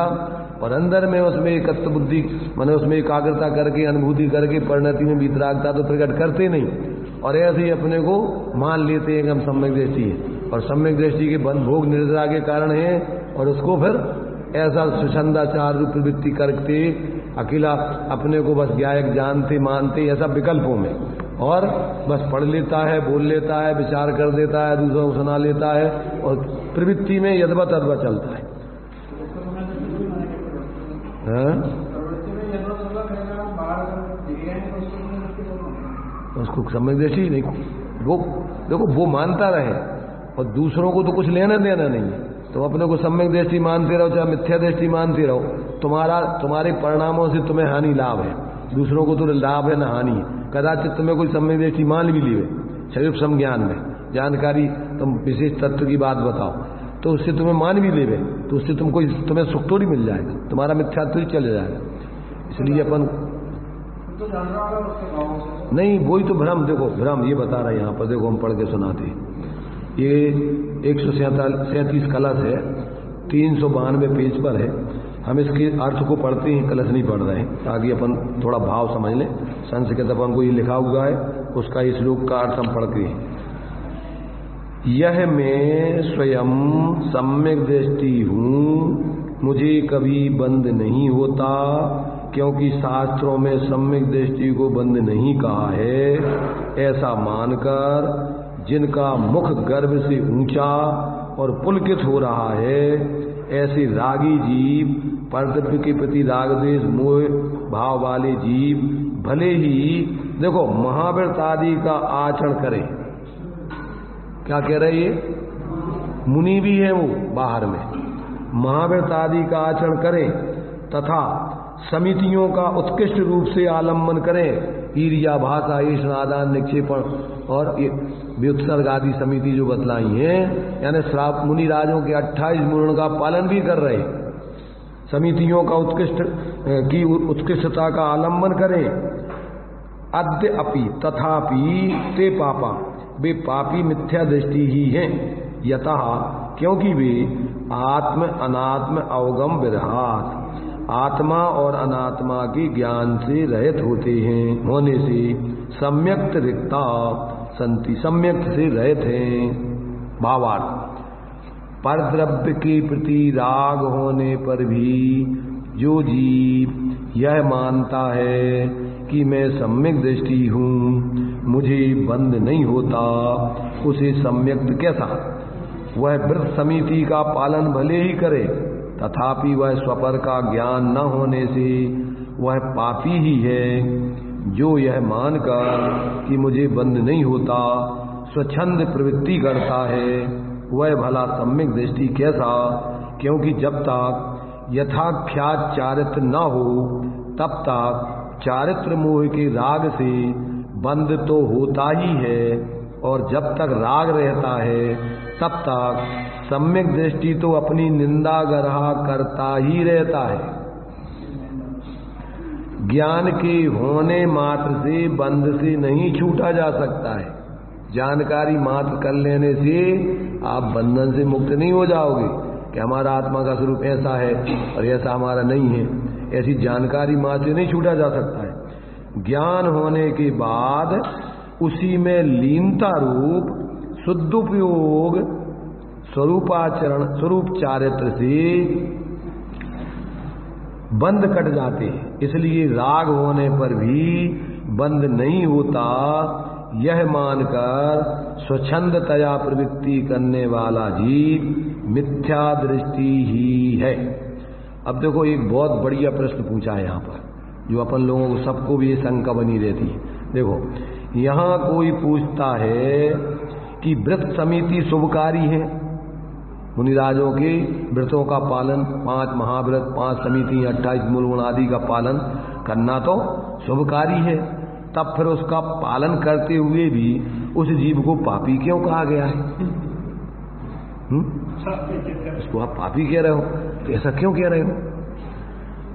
और अंदर में उसमें एकत्व बुद्धि माने उसमें एकाग्रता करके अनुभूति करके परिणति में वितरागता तो प्रकट करते नहीं, और ऐसे ही अपने को मान लेते हैं कि हम सम्यक दृष्टि है, और सम्यक दृष्टि के बंध भोग निर्जरा के कारण है, और उसको फिर ऐसा सुछंदाचार रूप प्रवृत्ति करते अकेला अपने को बस ज्ञायक जानते मानते ऐसा विकल्पों में, और बस पढ़ लेता है, बोल लेता है, विचार कर देता है, दूसरों को सुना लेता है, और प्रवृत्ति में यद्वत अद्वत चलता है। उसको सम्यक दृष्टि नहीं, वो देखो वो मानता रहे और दूसरों को तो कुछ लेना देना नहीं है। तुम अपने को सम्यक दृष्टि मानते रहो चाहे मिथ्या दृष्टि मानते रहो, तुम्हारे परिणामों से तुम्हें हानि लाभ है, दूसरों को तो लाभ है ना हानि है। कदाचित तुम्हें कोई सम्यक दृष्टि मान भी ली शरीर समज्ञान में जानकारी, तुम विशेष तत्व की बात बताओ तो उससे तुम्हें मान भी ले, तो उससे तुम्हें सुख थोड़ी मिल जाएगा, तुम्हारा मिथ्यात्व ही चले जाएगा। इसलिए अपन नहीं, वही तो भ्रम, देखो भ्रम ये बता रहा है यहाँ पर, देखो हम पढ़ के सुनाते हैं। ये 137 कलश है, 392 पेज पर है। हम इसके अर्थ को पढ़ते हैं, कलश नहीं पढ़ रहे हैं, ताकि अपन थोड़ा भाव समझ लें। संस्कृत अपन को ये लिखा हुआ है, उसका इस श्लोक का अर्थ हम पढ़ते हैं। यह मैं स्वयं सम्यक दृष्टि हूँ, मुझे कभी बंद नहीं होता, क्योंकि शास्त्रों में सम्यक दृष्टि को बंद नहीं कहा है, ऐसा मानकर जिनका मुख गर्भ से ऊंचा और पुलकित हो रहा है, ऐसे रागी जीव, परद्रव्य के प्रति राग द्वेष मोह भाव वाले जीव भले ही देखो महाव्रत आदि का आचरण करें। क्या कह रहे ये मुनि भी है वो बाहर में, महाव्रत आदि का आचरण करें तथा समितियों का उत्कृष्ट रूप से आलम्बन करें, ईर्ष्या भाषा ईश आदान निक्षेपण और व्युत्सर्ग आदि समिति जो बतलाई है, यानी श्राप मुनि राजों के 28 गुणों का पालन भी कर रहे, समितियों का उत्कृष्टता का आलम्बन करें। अद्य अपि तथापि ते पापा, वे पापी मिथ्या दृष्टि ही हैं, यतः क्योंकि वे आत्म अनात्म अवगम विरहात, आत्मा और अनात्मा के ज्ञान से रहित होते हैं, होने से सम्यक्त रिक्ता संति, सम्यक्त से रहित हैं। भावार्थ, परद्रव्य के प्रति राग होने पर भी जो जीव यह मानता है कि मैं सम्यक दृष्टि हूँ, मुझे बंध नहीं होता, उसे सम्यक्त कैसा? वह व्रत समिति का पालन भले ही करे, तथापि वह स्वपर का ज्ञान न होने से वह पापी ही है, जो यह मानकर कि मुझे बंध नहीं होता स्वच्छंद प्रवृत्ति करता है, वह भला सम्यक दृष्टि कैसा? क्योंकि जब तक यथाख्यात चारित्र न हो तब तक चारित्र मोह के राग से बंध तो होता ही है, और जब तक राग रहता है तब तक सम्यक दृष्टि तो अपनी निंदा गरहा करता ही रहता है। ज्ञान के होने मात्र से बंध से नहीं छूटा जा सकता है, जानकारी मात्र कर लेने से आप बंधन से मुक्त नहीं हो जाओगे कि हमारा आत्मा का स्वरूप ऐसा है और ऐसा हमारा नहीं है, ऐसी जानकारी मात्र से नहीं छूटा जा सकता है। ज्ञान होने के बाद उसी में लीनता रूप शुद्धोपयोग स्वरूपाचरण स्वरूप चारित्र से बंध कट जाते हैं, इसलिए राग होने पर भी बंध नहीं होता, यह मानकर स्वच्छंदतया प्रवृत्ति करने वाला जीव मिथ्या दृष्टि ही है। अब देखो एक बहुत बढ़िया प्रश्न पूछा है यहाँ पर, जो अपन लोगों को सबको भी ये शंका बनी रहती है। देखो यहाँ कोई पूछता है कि व्रत समिति शुभकारी है, मुनिराजों के व्रतों का पालन, 5 महाव्रत, 5 समिति, 28 मूल गुण आदि का पालन करना तो शुभकारी है, तब फिर उसका पालन करते हुए भी उस जीव को पापी क्यों कहा गया है? उसको आप पापी कह रहे हो, तो ऐसा क्यों कह रहे हो?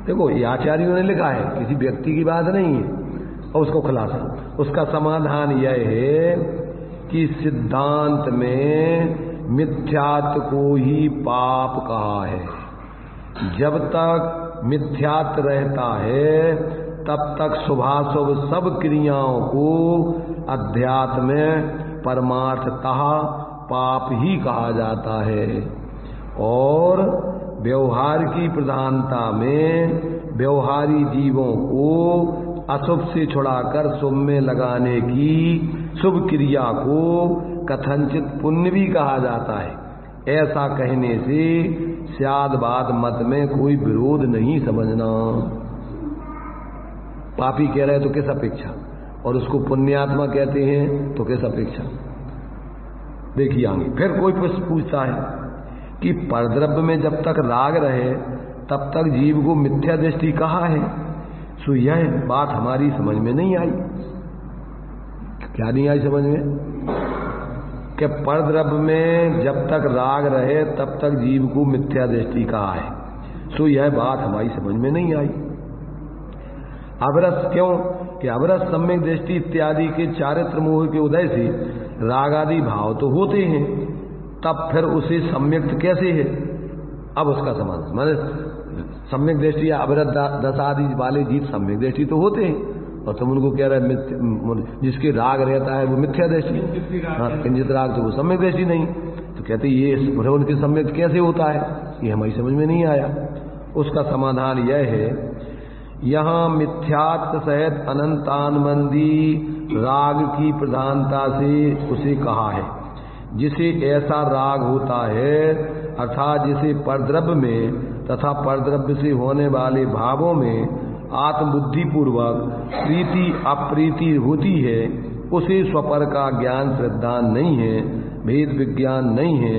देखो ये आचार्यों ने लिखा है, किसी व्यक्ति की बात नहीं है, और उसको खुलासा, उसका समाधान यह है कि सिद्धांत में मिथ्यात्व को ही पाप कहा है। जब तक मिथ्यात्व रहता है तब तक शुभाशुभ सब क्रियाओं को अध्यात्म में परमार्थतः पाप ही कहा जाता है, और व्यवहार की प्रधानता में व्यवहारी जीवों को अशुभ से छुड़ाकर शुभ में लगाने की शुभ क्रिया को कथनचित पुण्य भी कहा जाता है। ऐसा कहने से स्यादवाद मत में कोई विरोध नहीं समझना। पापी कह रहे तो किस अपेक्षा, और उसको पुण्यात्मा कहते हैं तो किस अपेक्षा? देखिए आगे फिर कोई प्रश्न पूछता है कि परद्रव्य में जब तक राग रहे तब तक जीव को मिथ्या दृष्टि कहा है, सो यह बात हमारी समझ में नहीं आई। क्या नहीं आई समझ में? कि परद्रव्य में जब तक राग रहे तब तक जीव को मिथ्या दृष्टि कहा है, सो यह बात हमारी समझ में नहीं आई। अवरस क्यों? कि अवरस सम्यक दृष्टि इत्यादि के चारित्र मोह के उदय से राग आदि भाव तो होते हैं, तब फिर उसे सम्यक्त कैसे है? अब उसका समाधान, माने सम्यक दृष्टि या अवरत दशा आदि वाले जीव सम्यक दृष्टि तो होते हैं, और तुम उनको कह रहे जिसके राग रहता है वो मिथ्या दृष्टि, हाँ किंचित राग तो वो सम्यक दृष्टि नहीं, तो कहते ये उनके सम्यक कैसे होता है? ये हमारी समझ में नहीं आया। उसका समाधान यह है यहाँ मिथ्यात्व सहित अनंतानबंदी राग की प्रधानता से उसे कहा है। जिसे ऐसा राग होता है अर्थात जिसे परद्रव्य में तथा परद्रव्य से होने वाले भावों में आत्मबुद्धि पूर्वक प्रीति अप्रीति होती है, उसे स्वपर का ज्ञान श्रद्धा नहीं है, भेद विज्ञान नहीं है,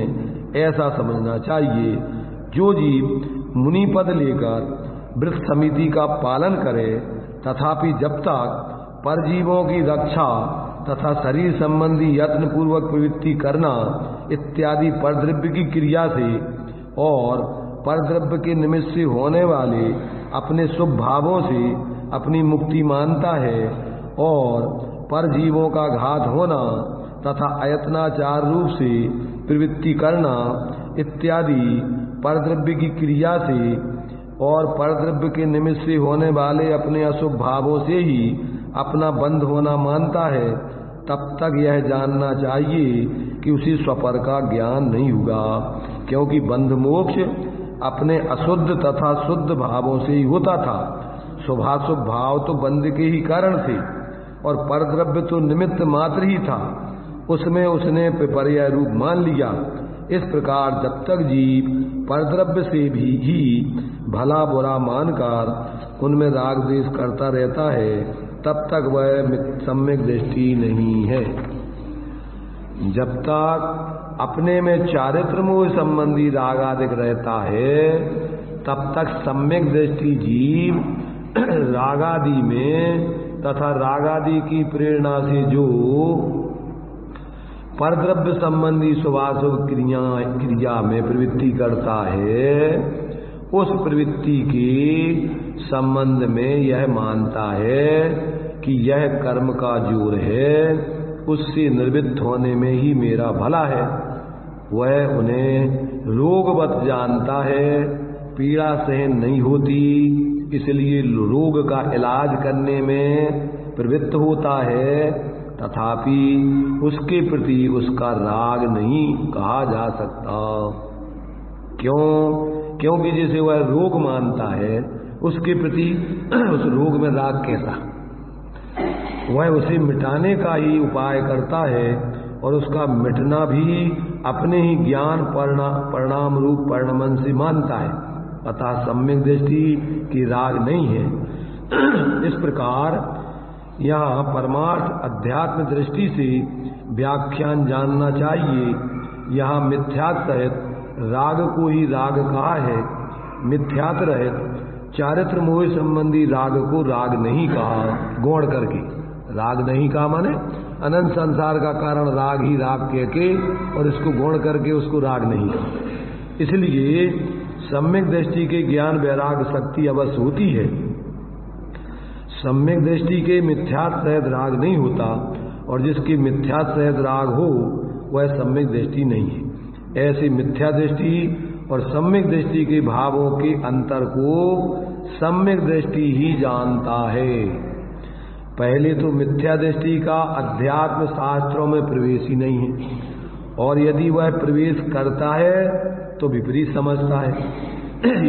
ऐसा समझना चाहिए। जो जीव मुनि पद लेकर वृत्त समिति का पालन करे तथापि जब तक परजीवों की रक्षा तथा शरीर संबंधी यत्न पूर्वक प्रवृत्ति करना इत्यादि परद्रव्य की क्रिया से और परद्रव्य के निमित्त से होने वाले अपने शुभ भावों से अपनी मुक्ति मानता है और परजीवों का घात होना तथा अयत्नाचार रूप से प्रवृत्ति करना इत्यादि परद्रव्य की क्रिया से और परद्रव्य के निमित्त से होने वाले अपने अशुभ भावों से ही अपना बंध होना मानता है, तब तक यह जानना चाहिए कि उसे स्वपर का ज्ञान नहीं होगा, क्योंकि बंध मोक्ष अपने अशुद्ध तथा शुद्ध भावों से ही होता था। शुभाशुभ भाव तो बंध के ही कारण थे और परद्रव्य तो निमित्त मात्र ही था, उसमें उसने विपर्य रूप मान लिया। इस प्रकार जब तक जीव परद्रव्य से भी ही भला बुरा मानकर उनमें राग द्वेष करता रहता है, तब तक वह सम्यक दृष्टि नहीं है। जब तक अपने में चारित्र मोह संबंधी राग आदिक रहता है, तब तक सम्यक दृष्टि जीव रागादि में तथा रागादि की प्रेरणा से जो परद्रव्य संबंधी शुभाशुभ क्रिया में प्रवृत्ति करता है, उस प्रवृत्ति के संबंध में यह मानता है कि यह कर्म का जोर है, उससे निर्वृत्त होने में ही मेरा भला है। वह उन्हें रोगवत जानता है, पीड़ा सहन नहीं होती, इसलिए रोग का इलाज करने में प्रवृत्त होता है, तथापि उसके प्रति उसका राग नहीं कहा जा सकता। क्यों? क्योंकि जिसे वह रोग मानता है उसके प्रति उस रोग में राग कैसा? वह उसे मिटाने का ही उपाय करता है और उसका मिटना भी अपने ही ज्ञान परिणाम रूप परिणमन से मानता है, अतः सम्यक दृष्टि की राग नहीं है। इस प्रकार यहाँ परमार्थ अध्यात्म दृष्टि से व्याख्यान जानना चाहिए। यहाँ मिथ्यात्व सहित राग को ही राग कहा है, मिथ्यात्व रहित चारित्र मोह संबंधी राग को राग नहीं कहा। गौण करके राग नहीं कहा माने अनंत संसार का कारण राग ही राग कह के और इसको गौण करके उसको राग नहीं कहा। इसलिए सम्यक दृष्टि के ज्ञान वैराग शक्ति अवश्य होती है। सम्यक दृष्टि के मिथ्यात्व सहित राग नहीं होता और जिसकी मिथ्यात्व सहित राग हो वह सम्यक दृष्टि नहीं है। ऐसी मिथ्या दृष्टि और सम्यक दृष्टि के भावों के अंतर को सम्यक दृष्टि ही जानता है। पहले तो मिथ्या दृष्टि का अध्यात्म शास्त्रों में प्रवेश ही नहीं है, और यदि वह प्रवेश करता है तो विपरीत समझता है,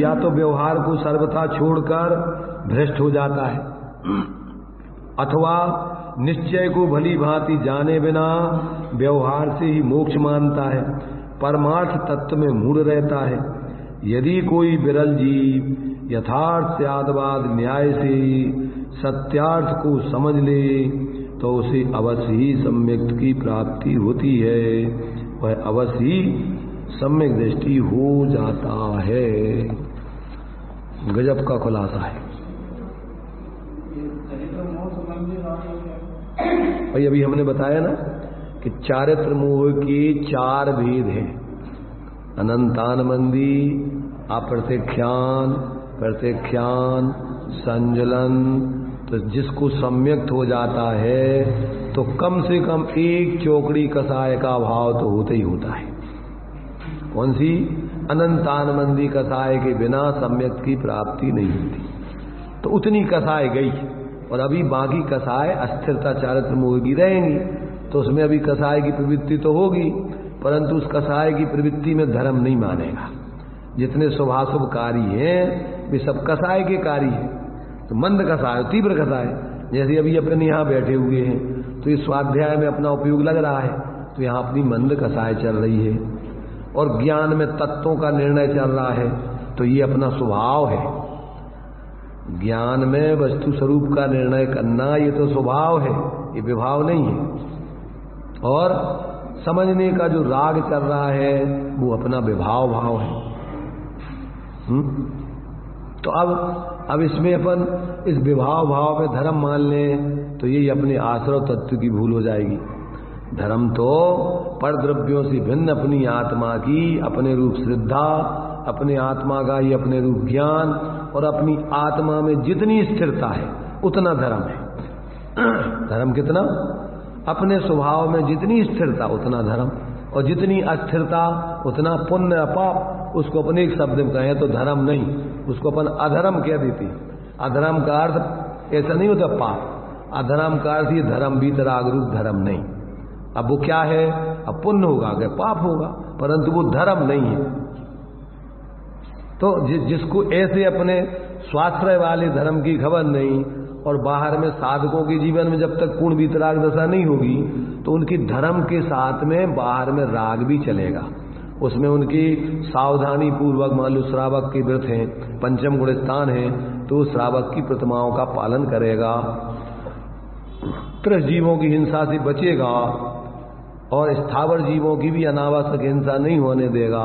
या तो व्यवहार को सर्वथा छोड़कर भ्रष्ट हो जाता है, अथवा निश्चय को भली भांति जाने बिना व्यवहार से ही मोक्ष मानता है, परमार्थ तत्व में मूढ़ रहता है। यदि कोई विरल जीव यथार्थ स्यादवाद न्याय से सत्यार्थ को समझ ले तो उसे अवश्य ही सम्यक की प्राप्ति होती है, वह अवश्य ही सम्यक दृष्टि हो जाता है। गजब का खुलासा है भाई। अभी हमने बताया ना कि चारित्र मोह के चार भेद हैं, अनंतानबंदी, अप्रत्यख्यान, प्रत्यख्यान, संजलन। तो जिसको सम्यक्त हो जाता है तो कम से कम एक चौकड़ी कसाय का भाव तो होता ही होता है। कौन सी? अनंतानबंदी कसाय के बिना सम्यक्त की प्राप्ति नहीं होती। तो उतनी कसाय गई और अभी बाकी कसाय अस्थिरता चारित्र मोह की रहेंगी, तो उसमें अभी कसाय की प्रवृत्ति तो होगी, परंतु उस कसाय की प्रवृत्ति में धर्म नहीं मानेगा। जितने शुभाशुभ कार्य हैं वे सब कसाय के कार्य हैं। तो मंद कसाय, तीव्र कसाय। जैसे अभी अपन यहाँ बैठे हुए हैं तो इस स्वाध्याय में अपना उपयोग लग रहा है, तो यहाँ अपनी मंद कसाय चल रही है। और ज्ञान में तत्वों का निर्णय चल रहा है, तो ये अपना स्वभाव है। ज्ञान में वस्तु स्वरूप का निर्णय करना ये तो स्वभाव है, ये विभाव नहीं है। और समझने का जो राग चल रहा है वो अपना विभाव भाव है। तो अब इसमें अपन इस विभाव भाव में धर्म मान लें तो ये अपने आश्रव तत्व की भूल हो जाएगी। धर्म तो पर द्रव्यों से भिन्न अपनी आत्मा की अपने रूप श्रद्धा, अपने आत्मा का ही अपने रूप ज्ञान, और अपनी आत्मा में जितनी स्थिरता है उतना धर्म है। धर्म कितना? अपने स्वभाव में जितनी स्थिरता उतना धर्म, और जितनी अस्थिरता उतना पुण्य अपाप। उसको अपने एक शब्द में कहें तो धर्म नहीं, उसको अपन अधर्म कह देते। अधर्म का अर्थ ऐसा नहीं होता पाप, अधर्म का अर्थ ये धर्म वीतराग रूप धर्म नहीं। अब वो क्या है? अब पुण्य होगा क्या पाप होगा, परंतु वो धर्म नहीं है। तो जिसको ऐसे अपने स्वाश्रय वाले धर्म की खबर नहीं, और बाहर में साधकों के जीवन में जब तक पूर्ण वीतराग दशा नहीं होगी तो उनकी धर्म के साथ में बाहर में राग भी चलेगा। उसमें उनकी सावधानी पूर्वक, मान लो श्रावक के व्रत हैं, पंचम गुण स्थान है, तो श्रावक की प्रतिमाओं का पालन करेगा, त्रस जीवों की हिंसा से बचेगा, और स्थावर जीवों की भी अनावश्यक हिंसा नहीं होने देगा।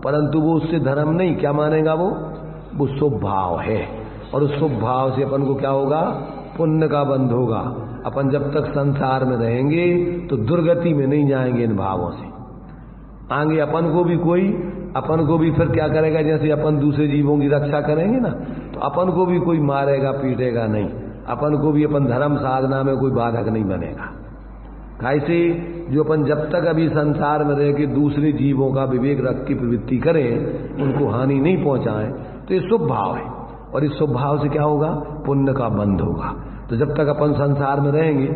परंतु वो उससे धर्म नहीं क्या मानेगा, वो शुभ भाव है। और उस शुभ भाव से अपन को क्या होगा? पुण्य का बंध होगा। अपन जब तक संसार में रहेंगे तो दुर्गति में नहीं जाएंगे इन भावों से। आगे अपन को भी फिर क्या करेगा? जैसे अपन दूसरे जीवों की रक्षा करेंगे ना, तो अपन को भी कोई मारेगा पीटेगा नहीं, अपन को भी अपन धर्म साधना में कोई बाधक नहीं बनेगा। कैसे? जो अपन जब तक अभी संसार में रह के दूसरे जीवों का विवेक रख की प्रवृत्ति करें, उनको हानि नहीं पहुंचाएं, तो ये शुभ भाव है। और इस शुभ भाव से क्या होगा? पुण्य का बंध होगा। तो जब तक अपन संसार में रहेंगे,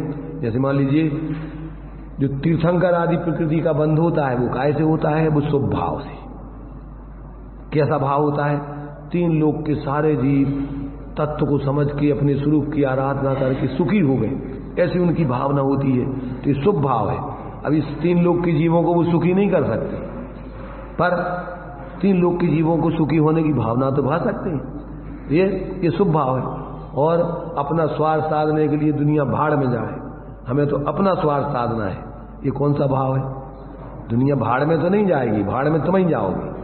जैसे मान लीजिए जो तीर्थंकर आदि प्रकृति का बंध होता है, वो कैसे होता है? वो शुभ भाव से। कैसा भाव होता है? तीन लोक के सारे जीव तत्व को समझ के अपने स्वरूप की आराधना करके सुखी हो गए, ऐसी उनकी भावना होती है। तो ये शुभ भाव है। अब इस तीन लोक के जीवों को वो सुखी नहीं कर सकते, पर तीन लोक के जीवों को सुखी होने की भावना तो भा सकते हैं। ये शुभ भाव है। और अपना स्वार्थ साधने के लिए दुनिया भाड़ में जाए, हमें तो अपना स्वार्थ साधना है, ये कौन सा भाव है? दुनिया भाड़ में तो नहीं जाएगी, भाड़ में तुम ही जाओगे।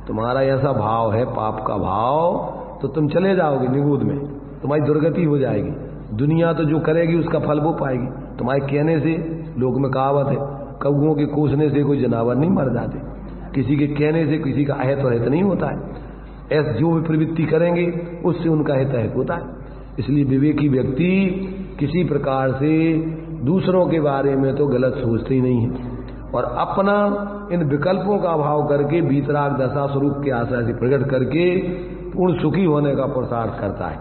तुम्हारा ऐसा भाव है पाप का भाव, तो तुम चले जाओगे निगूद में, तुम्हारी दुर्गति हो जाएगी। दुनिया तो जो करेगी उसका फल वो पाएगी। तुम्हारे कहने से, लोक में कहावत है, कौओं के कोसने से कोई जानवर नहीं मर जाते, किसी के कहने से किसी का अहित और हित नहीं होता है। ऐसे जो भी प्रवृत्ति करेंगे उससे उनका हित होता है। इसलिए विवेकी व्यक्ति किसी प्रकार से दूसरों के बारे में तो गलत सोचते ही नहीं है, और अपना इन विकल्पों का अभाव करके वीतराग दशा स्वरूप के आशय से प्रकट करके पूर्ण सुखी होने का पुरुषार्थ करता है।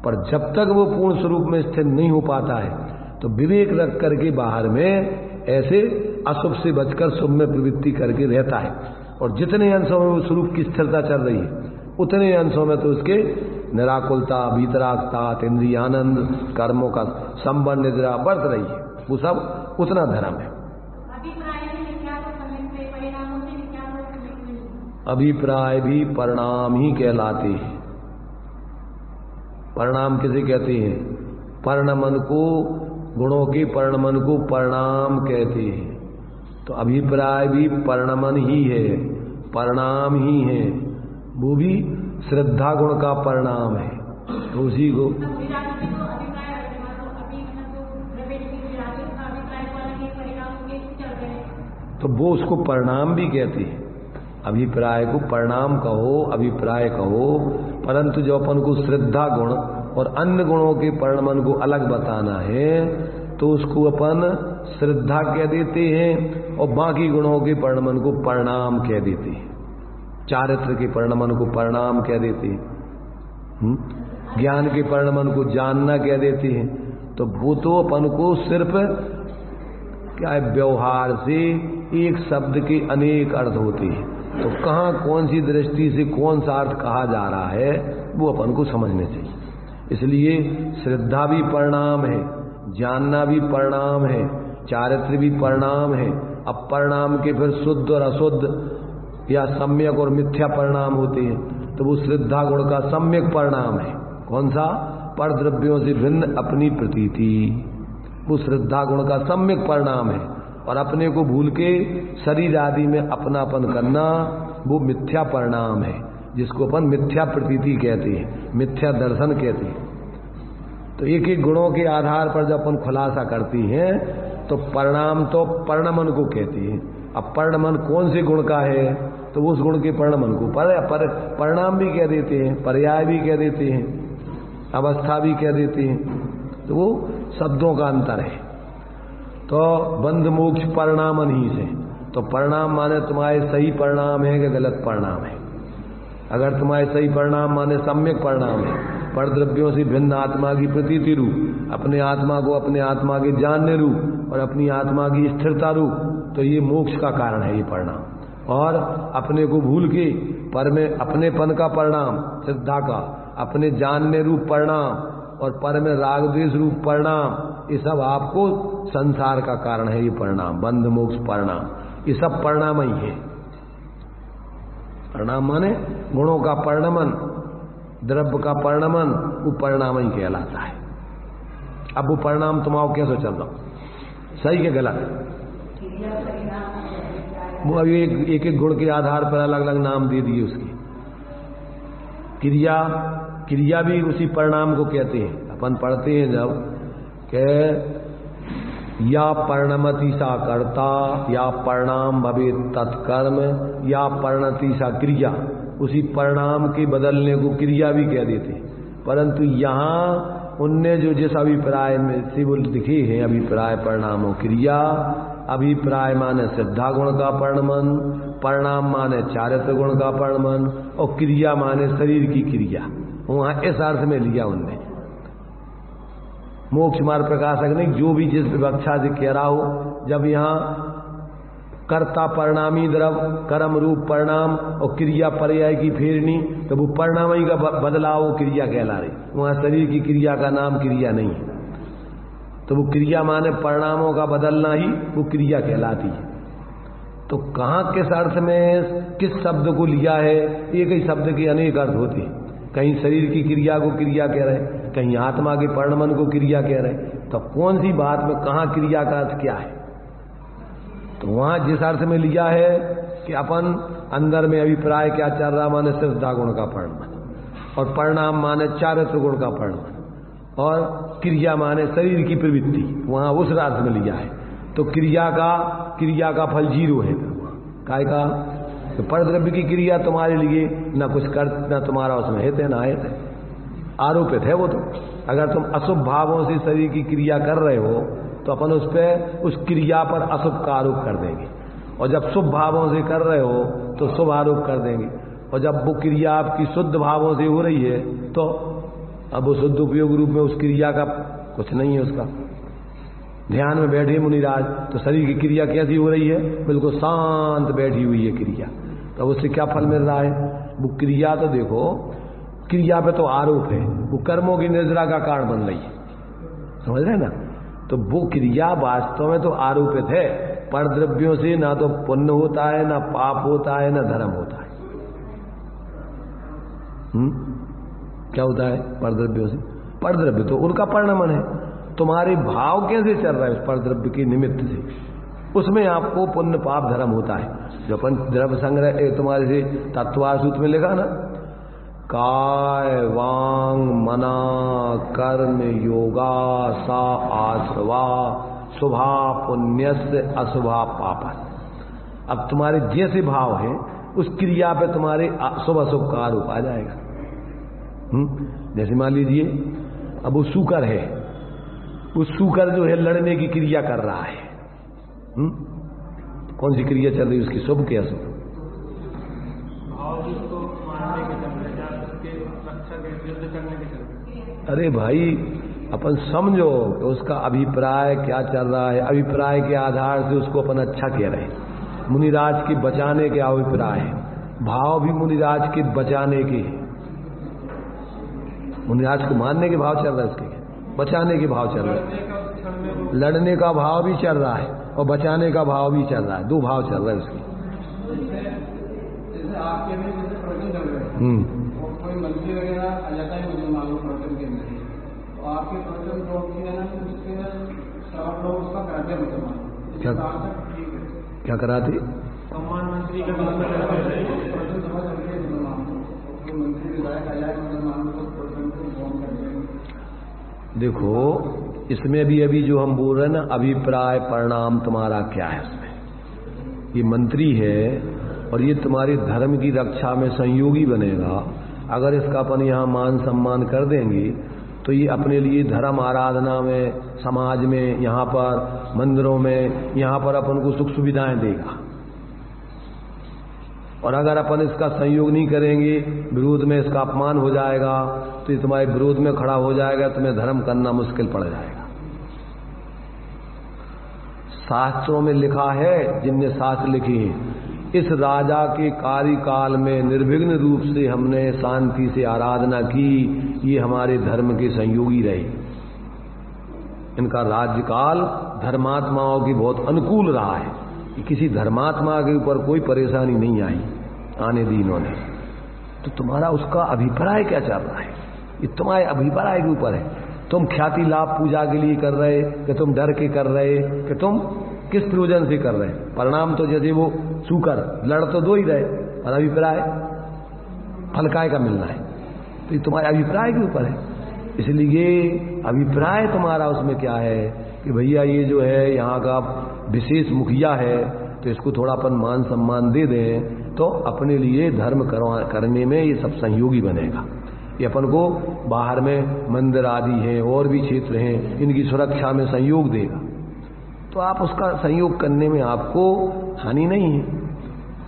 पर जब तक वो पूर्ण स्वरूप में स्थिर नहीं हो पाता है तो विवेक रख करके बाहर में ऐसे अशुभ से बचकर शुभ में प्रवृत्ति करके रहता है। और जितने अंशों में वो स्वरूप की स्थिरता चल रही है, उतने अंशों में तो उसके निराकुलता, वीतरागता, इंद्रिय आनंद, कर्मों का संबंध निद्रा बरत रही है, वो सब उतना धर्म है। अभिप्राय भी परिणाम ही कहलाते हैं। परिणाम किसे कहते हैं? परिणमन को, गुणों के परिणमन को परिणाम कहते हैं। तो अभिप्राय भी परिणमन ही है, परिणाम ही है, वो भी श्रद्धा गुण का परिणाम है। तो उसी को तो वो उसको परिणाम भी कहते हैं। अभिप्राय को परिणाम कहो, अभिप्राय कहो, परंतु जो अपन को श्रद्धा गुण और अन्य गुणों के परिणमन को अलग बताना है तो उसको अपन श्रद्धा कह देते हैं, और बाकी गुणों के परिणमन को परिणाम कह देते हैं। चारित्र के परिणमन को परिणाम कह देते हैं, ज्ञान के परिणमन को जानना कह देते हैं। तो वो तो अपन को सिर्फ क्या है, व्यवहार से एक शब्द के अनेक अर्थ होते हैं। तो कहाँ कौन सी दृष्टि से कौन सा अर्थ कहा जा रहा है वो अपन को समझने चाहिए। इसलिए श्रद्धा भी परिणाम है, जानना भी परिणाम है, चारित्र भी परिणाम है। अब परिणाम के फिर शुद्ध और अशुद्ध या सम्यक और मिथ्या परिणाम होते हैं, तो वो श्रद्धा गुण का सम्यक परिणाम है। कौन सा? पर द्रव्यों से भिन्न अपनी प्रतीति, वो श्रद्धा गुण का सम्यक परिणाम है। और अपने को भूल के शरीर आदि में अपनापन करना, वो मिथ्या परिणाम है, जिसको अपन मिथ्या प्रतीति कहते हैं, मिथ्या दर्शन कहते हैं। तो एक एक गुणों के आधार पर जब अपन खुलासा करती हैं तो परिणाम तो परिणमन को कहती है। अब परिणमन कौन से गुण का है? तो उस गुण के परिणमन को परिणाम भी कह देते हैं, पर्याय भी कह देते हैं, अवस्था भी कह देते हैं। तो वो शब्दों का अंतर है। तो बंध मोक्ष परिणामन ही से, तो परिणाम माने तुम्हारे सही परिणाम है कि गलत परिणाम है। अगर तुम्हारे सही परिणाम माने सम्यक परिणाम है, पर द्रव्यों से भिन्न आत्मा की प्रतीति रूप, अपने आत्मा को अपने आत्मा के जानने रूप और अपनी आत्मा की स्थिरता रूप, तो ये मोक्ष का कारण है ये परिणाम। और अपने को भूल के पर में अपनेपन का परिणाम, श्रद्धा का अपने जानने रूप परिणाम, और पर में राग द्वेष रूप परिणाम, ये सब आपको संसार का कारण है। ये परिणाम बंध मोक्ष परिणाम, ये सब परिणाम ही है। परिणाम माने गुणों का परिणमन, द्रव्य का परिणमन, वो परिणाम ही कहलाता है। अब वो परिणाम तुम्हारा कैसे चल रहा, सही के गलत? वो अभी एक एक गुण के आधार पर अलग अलग नाम दे दिए उसकी। क्रिया भी उसी परिणाम को कहते हैं। अपन पढ़ते हैं जब के या परिणमति सा कर्ता, या परिणाम भवे तत्कर्म, या परिणति सा क्रिया, उसी परिणाम के बदलने को क्रिया भी कह देते। परंतु यहाँ उनने जो जिस अभिप्राय में से वो लिखे हैं, अभिप्राय परिणामों क्रिया, अभिप्राय माने श्रद्धा गुण का परिणमन, परिणाम माने चारित्र गुण का परिणमन, और क्रिया माने शरीर की क्रिया, वहां इस अर्थ में लिया उनने। मोक्ष मार्ग प्रकाशक नहीं, जो भी जिस विवक्षा से कह रहा हो, जब यहाँ कर्ता परिणामी द्रव्य, कर्म रूप परिणाम और क्रिया पर्याय की फेरनी, तो वो परिणाम ही का बदलाव वो क्रिया कहला रही। वहां शरीर की क्रिया का नाम क्रिया नहीं है। तो वो क्रिया माने परिणामों का बदलना ही वो क्रिया कहलाती है। तो कहाँ किस अर्थ में किस शब्द को लिया है? एक ही शब्द के अनेक अर्थ होते हैं। कहीं शरीर की क्रिया को क्रिया कह रहे, कहीं आत्मा के परिणमन को क्रिया कह रहे। तो कौन सी बात में कहाँ क्रिया का अर्थ क्या है? तो वहां जिस अर्थ में लिया है कि अपन अंदर में अभिप्राय क्या चल रहा, माने श्रद्धा गुण का परिणमन, और परिणाम माने चारित्र गुण का परिणमन, और क्रिया माने शरीर की प्रवृत्ति, वहां उस अर्थ में लिया है। तो क्रिया का फल 0 है। काय का? तो पर द्रव्य की क्रिया तुम्हारे लिए ना कुछ कर, ना तुम्हारा उसमें हित है ना हित है, आरोपित है वो। तो अगर तुम अशुभ भावों से शरीर की क्रिया कर रहे हो तो अपन उस क्रिया पर अशुभ का आरोप कर देंगे, और जब शुभ भावों से कर रहे हो तो शुभ आरोप कर देंगे। और जब वो क्रिया आपकी शुद्ध भावों से हो रही है तो अब वो शुद्ध उपयोग रूप में उस क्रिया का कुछ नहीं है। उसका ध्यान में बैठे मुनिराज, तो शरीर की क्रिया कैसी हो रही है? बिल्कुल शांत बैठी हुई है क्रिया। तो उससे क्या फल मिल रहा है? वो क्रिया तो देखो, क्रिया पे तो आरोप है, वो कर्मों की निर्जरा का कारण बन रही है, समझ रहे ना? तो वो क्रिया वास्तव में तो आरोपित है। पर द्रव्यों से ना तो पुण्य होता है, ना पाप होता है, ना धर्म होता है। क्या होता है पर द्रव्यों से? पर द्रव्य तो उनका परिणमन है। तुम्हारे भाव कैसे चल रहा है उस पर द्रव्य के निमित्त से, उसमें आपको पुण्य पाप धर्म होता है। जो अपन द्रव्य संग्रह तुम्हारे से तत्वासूत्र में लिखा ना, काय वांग मना कर्म योगा सा आश्रवा शुभा पुण्यस्य अशुभा पापा। अब तुम्हारे जैसे भाव है उस क्रिया पे तुम्हारे शुभ अशुभ का आरोप आ जाएगा। जैसे मान लीजिए अब वो सूकर है, वो सूकर जो है लड़ने की क्रिया कर रहा है। कौन सी क्रिया चल रही है उसकी, शुभ के अशुभ? अरे भाई अपन समझो कि उसका अभिप्राय क्या चल रहा है, अभिप्राय के आधार से उसको अपन अच्छा कह रहे हैं। मुनिराज के बचाने के अभिप्राय है, भाव भी मुनिराज के बचाने के। मुनिराज को मारने के भाव चल रहा है, उसके बचाने के भाव चल रहा है, लड़ने का भाव भी चल रहा है और बचाने का भाव भी चल रहा है, दो भाव चल रहा है उसकी। जैसे आपके में जैसे प्रवचन चल रहे हैं, कोई मंत्री वगैरह आ जाता है मुझे मालूम प्रवचन के अंदर, तो आपके प्रवचन जो होती है ना उसके सब लोग उसका कराते हैं मुसलमान, क्या कराते? सम्मान मंत्री का प्रवचन समझ रहे हैं मुसलमान, कोई मंत्री विधायक आ जाए मुसलमान को प्रवचन को फोन करते हैं। देखो इसमें भी अभी जो हम बोल रहे हैं ना, अभिप्राय परिणाम तुम्हारा क्या है उसमें, ये मंत्री है और ये तुम्हारे धर्म की रक्षा में संयोगी बनेगा। अगर इसका अपन यहाँ मान सम्मान कर देंगे तो ये अपने लिए धर्म आराधना में, समाज में, यहाँ पर मंदिरों में, यहाँ पर अपन को सुख सुविधाएं देगा। और अगर अपन इसका संयोग नहीं करेंगे, विरोध में इसका अपमान हो जाएगा, तो ये तुम्हारे विरोध में खड़ा हो जाएगा, तुम्हें धर्म करना मुश्किल पड़ जाएगा। शास्त्रों में लिखा है, जिनने शास्त्र लिखे हैं, इस राजा के कार्यकाल में निर्विघ्न रूप से हमने शांति से आराधना की, ये हमारे धर्म के संयोगी रहे। इनका राज्यकाल धर्मात्माओं की बहुत अनुकूल रहा है, कि किसी धर्मात्मा के ऊपर कोई परेशानी नहीं आई आने दिनों ने। तो तुम्हारा उसका अभिप्राय क्या चल रहा है, ये तुम्हारे अभिप्राय के ऊपर है। तुम ख्याति लाभ पूजा के लिए कर रहे, कि तुम डर के कर रहे, कि तुम किस प्रयोजन से कर रहे? परिणाम तो जैसे वो सूकर लड़ तो दो ही रहे, और अभिप्राय फलकाय का मिलना है, तो ये तुम्हारे अभिप्राय के ऊपर है। इसलिए अभिप्राय तुम्हारा उसमें क्या है कि भैया ये जो है यहाँ का विशेष मुखिया है, तो इसको थोड़ा अपन मान सम्मान दे दें, तो अपने लिए धर्म करने में ये सब संयोगी बनेगा। ये अपन को बाहर में मंदिर आदि हैं और भी क्षेत्र हैं, इनकी सुरक्षा में सहयोग देगा, तो आप उसका सहयोग करने में आपको हानि नहीं है।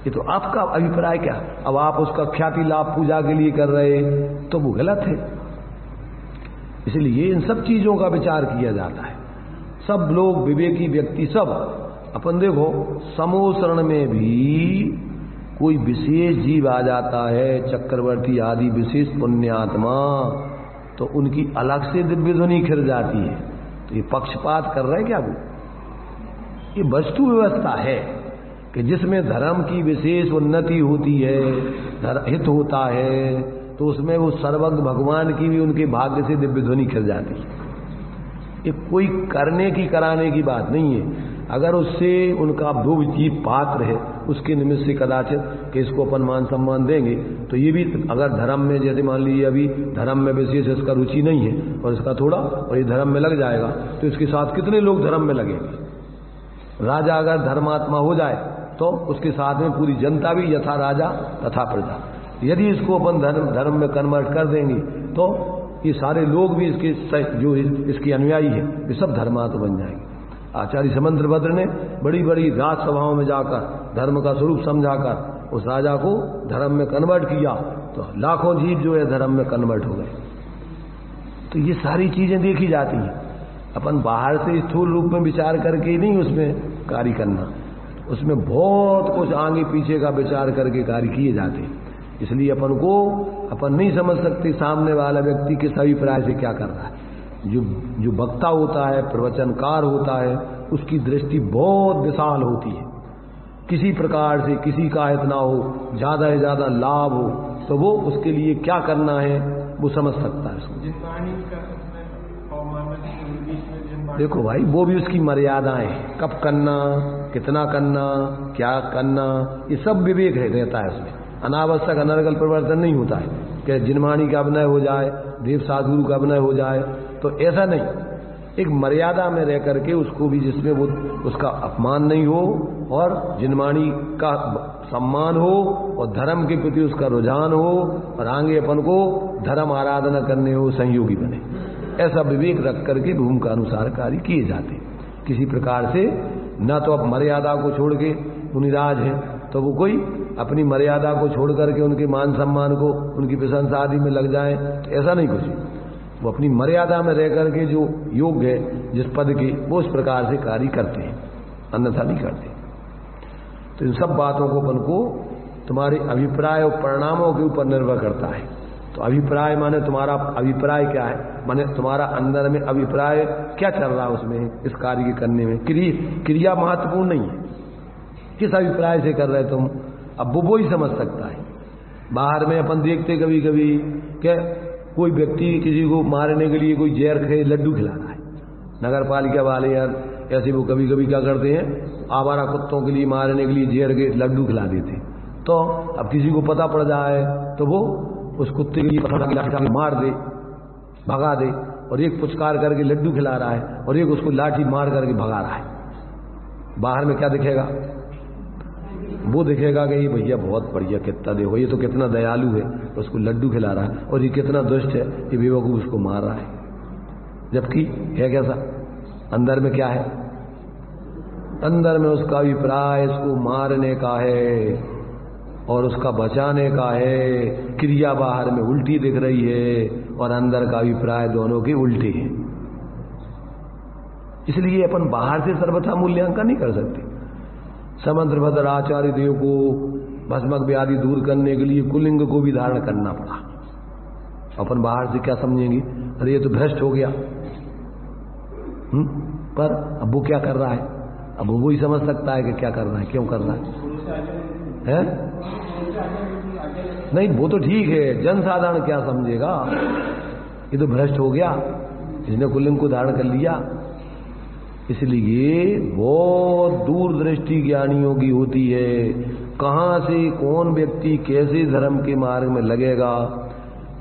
ये तो आपका अभिप्राय क्या। अब आप उसका ख्याति लाभ पूजा के लिए कर रहे तो वो गलत है। इसलिए इन सब चीजों का विचार किया जाता है। सब लोग विवेकी व्यक्ति सब अपन देखो, समोसरण में भी कोई विशेष जीव आ जाता है, चक्रवर्ती आदि विशेष पुण्यात्मा, तो उनकी अलग से दिव्य ध्वनि खिल जाती है। तो ये पक्षपात कर रहे क्या वो? ये वस्तु व्यवस्था है कि जिसमें धर्म की विशेष उन्नति होती है, हित होता है, तो उसमें वो सर्वज्ञ भगवान की भी उनके भाग्य से दिव्य ध्वनि खिल जाती है। ये कोई करने की कराने की बात नहीं है। अगर उससे उनका वो जीव पात्र है, उसके निमित्त से कदाचित कि इसको अपन मान सम्मान देंगे, तो ये भी अगर धर्म में, जैसे मान लीजिए अभी धर्म में विशेष इसका रुचि नहीं है और इसका थोड़ा, और ये धर्म में लग जाएगा, तो इसके साथ कितने लोग धर्म में लगेंगे। राजा अगर धर्मात्मा हो जाए तो उसके साथ में पूरी जनता भी यथा राजा तथा प्रजा। यदि इसको अपन धर्म में कन्वर्ट कर देंगे तो ये सारे लोग भी इसके जो इसके अनुयायी है ये सब धर्मात्मा बन जाएंगे। आचार्य समंत्रभद्र ने बड़ी बड़ी राजसभाओं में जाकर धर्म का स्वरूप समझाकर उस राजा को धर्म में कन्वर्ट किया, तो लाखों जीव जो है धर्म में कन्वर्ट हो गए। तो ये सारी चीजें देखी जाती हैं। अपन बाहर से स्थूल रूप में विचार करके नहीं उसमें कार्य करना, उसमें बहुत कुछ आगे पीछे का विचार करके कार्य किए जाते हैं। इसलिए अपन नहीं समझ सकते सामने वाला व्यक्ति किस अभिप्राय से क्या कर रहा है। जो वक्ता होता है, प्रवचनकार होता है, उसकी दृष्टि बहुत विशाल होती है। किसी प्रकार से किसी का हित ना हो, ज्यादा से ज्यादा लाभ हो, तो वो उसके लिए क्या करना है वो समझ सकता है उसको। देखो भाई, वो भी उसकी मर्यादाएं, कब करना, कितना करना, क्या करना, ये सब विवेक रहता है उसमें। अनावश्यक अनर्गल परिवर्तन नहीं होता है कि जिनवाणी का अभिनय हो जाए, देव साधुगुरु का अभिनय हो जाए, तो ऐसा नहीं। एक मर्यादा में रह करके उसको भी, जिसमें वो उसका अपमान नहीं हो और जिनवाणी का सम्मान हो और धर्म के प्रति उसका रुझान हो और आगे अपन को धर्म आराधना करने हो, संयोगी बने। ऐसा विवेक रख करके भूमिका अनुसार कार्य किए जाते। किसी प्रकार से न तो अब मर्यादा को छोड़ के मुनिराज है तो वो कोई अपनी मर्यादा को छोड़ करके उनके मान सम्मान को, उनकी प्रशंसा आदि में लग जाए, तो ऐसा नहीं कुछ। वो अपनी मर्यादा में रह करके जो योग्य है जिस पद के, वो उस प्रकार से कार्य करते हैं, अन्यथा नहीं करते। तो इन सब बातों को अपन को तुम्हारे अभिप्राय और परिणामों के ऊपर निर्भर करता है तो अभिप्राय माने तुम्हारा अभिप्राय क्या है, माने तुम्हारा अंदर में अभिप्राय क्या चल रहा है उसमें, इस कार्य के करने में। क्रिया महत्वपूर्ण नहीं है, किस अभिप्राय से कर रहे तुम, अब वो ही समझ सकता है। बाहर में अपन देखते कभी कभी क्या कोई व्यक्ति किसी को मारने के लिए कोई जहर के लड्डू खिला रहा है, नगर पालिका वाले यार ऐसे वो कभी कभी क्या करते हैं, आवारा कुत्तों के लिए मारने के लिए जहर के लड्डू खिला देते। तो अब किसी को पता पड़ जाए तो वो उस कुत्ते के लिए मार दे, भगा दे, और एक पुचकार करके लड्डू खिला रहा है और एक उसको लाठी मार करके भगा रहा है। बाहर में क्या दिखेगा, वो दिखेगा कि ये भैया बहुत बढ़िया, कितना देखो ये तो कितना दयालु है, उसको लड्डू खिला रहा है, और ये कितना दुष्ट है, ये बेवकूफ उसको मार रहा है। जबकि है कैसा, अंदर में क्या है, अंदर में उसका अभिप्राय इसको मारने का है और उसका बचाने का है। क्रिया बाहर में उल्टी दिख रही है और अंदर का अभिप्राय दोनों की उल्टी है। इसलिए अपन बाहर से सर्वथा मूल्यांकन नहीं कर सकते। समंत्रभद्र आचार्य देव को भस्मक व्याधि दूर करने के लिए कुलिंग को भी धारण करना पड़ा। अपन बाहर से क्या समझेंगे, अरे ये तो भ्रष्ट हो गया, पर अब वो क्या कर रहा है, अब वो ही समझ सकता है कि क्या कर रहा है, क्यों कर रहा है? नहीं वो तो ठीक है, जन साधारण क्या समझेगा, ये तो भ्रष्ट हो गया, इसने कुलिंग को धारण कर लिया। इसलिए बहुत दूरदृष्टि ज्ञानियों की होती है, कहां से कौन व्यक्ति कैसे धर्म के मार्ग में लगेगा,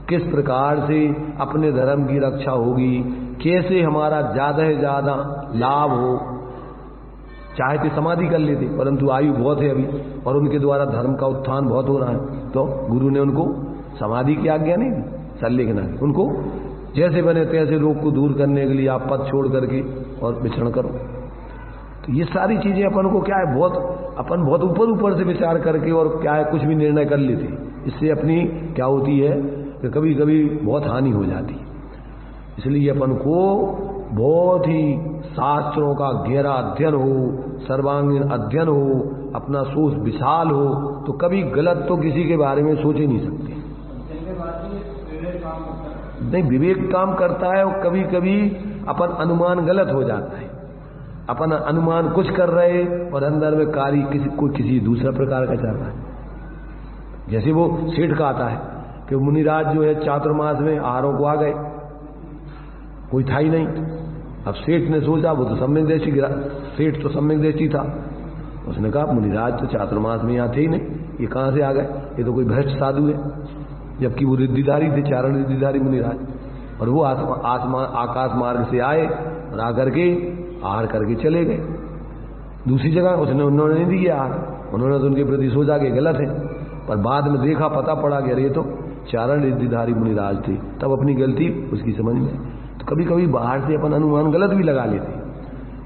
किस प्रकार से अपने धर्म की रक्षा होगी, कैसे हमारा ज्यादा से ज्यादा लाभ हो। चाहे तो समाधि कर लेते, परंतु आयु बहुत है अभी और उनके द्वारा धर्म का उत्थान बहुत हो रहा है, तो गुरु ने उनको समाधि की आज्ञा नहीं दी, सल्लेखना की। उनको जैसे बने तैसे रोग को दूर करने के लिए आप पद छोड़ करके और विचरण करो। तो ये सारी चीजें अपन को क्या है, अपन बहुत ऊपर से विचार करके और क्या है कुछ भी निर्णय कर लेते। इससे अपनी क्या होती है कि कभी कभी बहुत हानि हो जाती है। इसलिए अपन को बहुत ही शास्त्रों का गहरा अध्ययन हो, सर्वांगीण अध्ययन हो, अपना सोच विशाल हो, तो कभी गलत तो किसी के बारे में सोच ही नहीं सकते। नहीं, विवेक काम करता है और कभी कभी अपन अनुमान गलत हो जाता है। अपन अनुमान कुछ कर रहे और अंदर में कार्य किसी दूसरा प्रकार का चल रहा है। जैसे वो सेठ का आता है कि मुनिराज जो है चातुर्मास में आहारों को आ गए, कोई था ही नहीं। अब सेठ ने सोचा, वो तो सम्यक दृष्टि, सेठ तो सम्यक दृष्टि था, उसने कहा मुनिराज तो चातुर्मास में यहाँ थे ही नहीं, ये कहां से आ गए, ये तो कोई भ्रष्ट साधु है। जबकि वो रिद्धिधारी थे, चारण रिद्धिधारी मुनिराज, और वो आकाश मार्ग से आए और आकर के आहार करके चले गए। दूसरी जगह उन्होंने नहीं दिया आहार, उन्होंने तो उनके प्रति सोचा कि गलत है, पर बाद में देखा, पता पड़ा कि अरे ये तो चारण रिद्धिधारी मुनिराज थे, तब अपनी गलती उसकी समझ में। तो कभी कभी बाहर से अपन अनुमान गलत भी लगा लेते,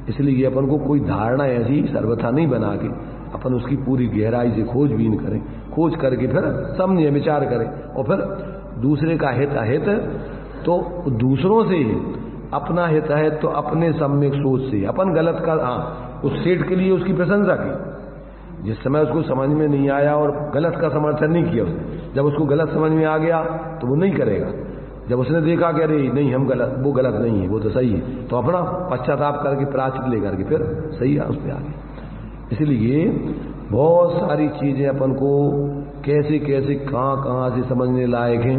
इसलिए अपन को कोई धारणा ऐसी सर्वथा नहीं बना के अपन उसकी पूरी गहराई से खोजबीन करें, खोज करके फिर समझे विचार करें, और फिर दूसरे का हित अहित तो दूसरों से, अपना हित है तो अपने सम्यक सोच से। अपन गलत का, हाँ, उस सेठ के लिए उसकी प्रशंसा की, जिस समय उसको समझ में नहीं आया और गलत का समर्थन नहीं किया उसने। जब उसको गलत समझ में आ गया तो वो नहीं करेगा। जब उसने देखा कि अरे नहीं हम गलत, वो गलत नहीं है, वो तो सही है, तो अपना पश्चाताप करके प्रायश्चित लेकर के फिर सही है उस पर आगे। इसलिए बहुत सारी चीजें अपन को कैसे कैसे कहाँ से समझने लायक हैं,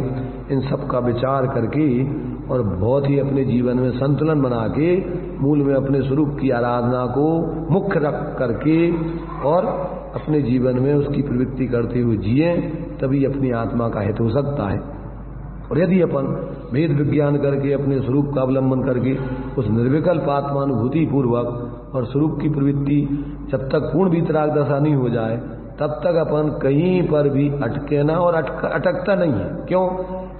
इन सब का विचार करके और बहुत ही अपने जीवन में संतुलन बना के मूल में अपने स्वरूप की आराधना को मुख्य रख करके और अपने जीवन में उसकी प्रवृत्ति करते हुए जिए, तभी अपनी आत्मा का हित हो सकता है। और यदि अपन भेद विज्ञान करके अपने स्वरूप का अवलंबन करके उस निर्विकल्प आत्मानुभूति पूर्वक और स्वरूप की प्रवृत्ति जब तक पूर्ण वितराग दशा नहीं हो जाए, तब तक अपन कहीं पर भी अटके ना, और अटकता नहीं है। क्यों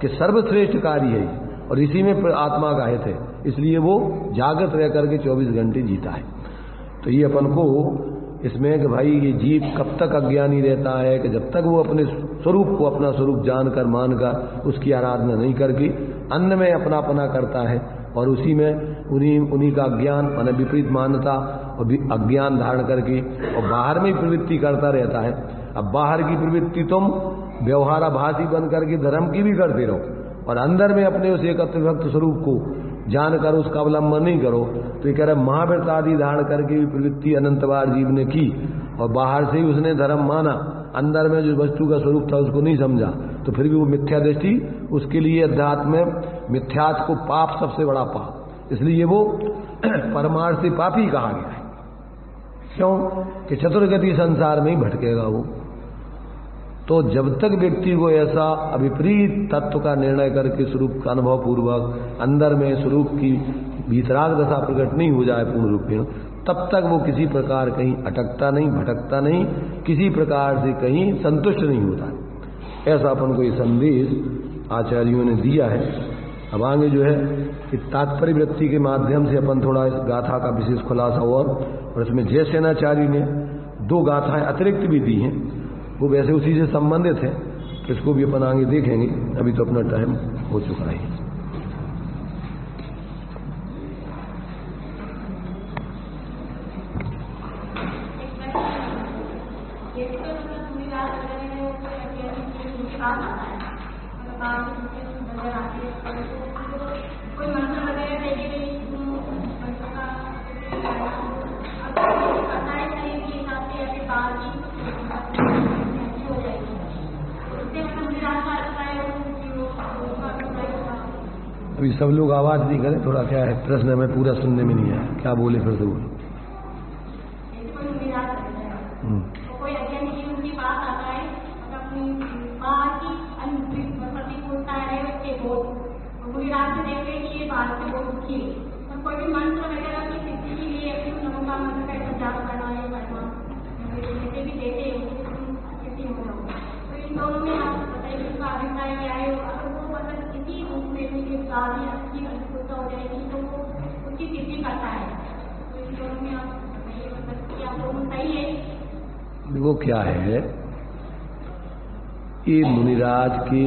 कि सर्वश्रेष्ठ कार्य है और इसी में आत्मा का हित है, इसलिए वो जागृत रह करके 24 घंटे जीता है। तो ये अपन को इसमें कि भाई ये जीव कब तक अज्ञानी रहता है कि जब तक वो अपने स्वरूप को अपना स्वरूप जानकर मानकर उसकी आराधना नहीं करके अन्य में अपनापना करता है और उसी में उन्हीं का ज्ञान माने विपरीत मान्यता और अज्ञान धारण करके और बाहर में प्रवृत्ति करता रहता है। अब बाहर की प्रवृत्ति तुम व्यवहाराभासी बन करके धर्म की भी करते रहो और अंदर में अपने उस एकत्व भक्त स्वरूप को जानकर उसका अवलंबन नहीं करो। तो ये कह रहे महाव्रत आदि धारण करके भी प्रवृत्ति अनंत बार जीव ने की और बाहर से ही उसने धर्म माना, अंदर में जो वस्तु का स्वरूप था उसको नहीं समझा, तो फिर भी वो मिथ्या दृष्टि उसके लिए अध्यात्म में मिथ्यात्व को पाप सबसे बड़ा पाप, इसलिए वो परमार्थ से पापी कहा गया है। क्यों कि चतुर्गति संसार में ही भटकेगा वो। तो जब तक व्यक्ति को ऐसा अविपरीत तत्व का निर्णय करके स्वरूप का अनुभव पूर्वक अंदर में स्वरूप की भीतराग दशा प्रकट नहीं हो जाए पूर्ण रूप में, तब तक वो किसी प्रकार कहीं अटकता नहीं, भटकता नहीं, किसी प्रकार से कहीं संतुष्ट नहीं होता। ऐसा अपन को ये संदेश आचार्यों ने दिया है। अब आगे जो है कि तात्पर्य वृत्ति के माध्यम से अपन थोड़ा इस गाथा का विशेष खुलासा और इसमें जयसेनाचार्य ने 2 गाथाएं अतिरिक्त भी दी हैं, वो वैसे उसी से संबंधित है, इसको भी अपन आगे देखेंगे। अभी तो अपना टाइम हो चुका है। अभी सब लोग आवाज नहीं करें, थोड़ा क्या है प्रश्न हमें पूरा सुनने में नहीं आया, क्या बोले फिर से बोलो। कोई अज्ञानी जीव उनके पास आता है और अपनी बाहर की अनुपति बोलता है बच्चे को पूरी रात से देखते हैं कि ये बाहर से बहुत दुखी है और कोई भी मंत्र वगैरह की सिद्धि के लिए अपनी नमोका मंत्र का ऐसा जाप करना है करना जैसे भी देते हैं किसी हो जाओ। तो इन दोनों में आप बताइए उसका अभिप्राय क्या है। अगर वो मतलब किसी रूप में के बाद ही अच्छी अनुकूलता हो जाएगी तो वो उसकी सिद्धि करता है। तो इन दोनों में आप बताइए मतलब क्या दोनों सही है। देखो क्या है, ये मुनिराज के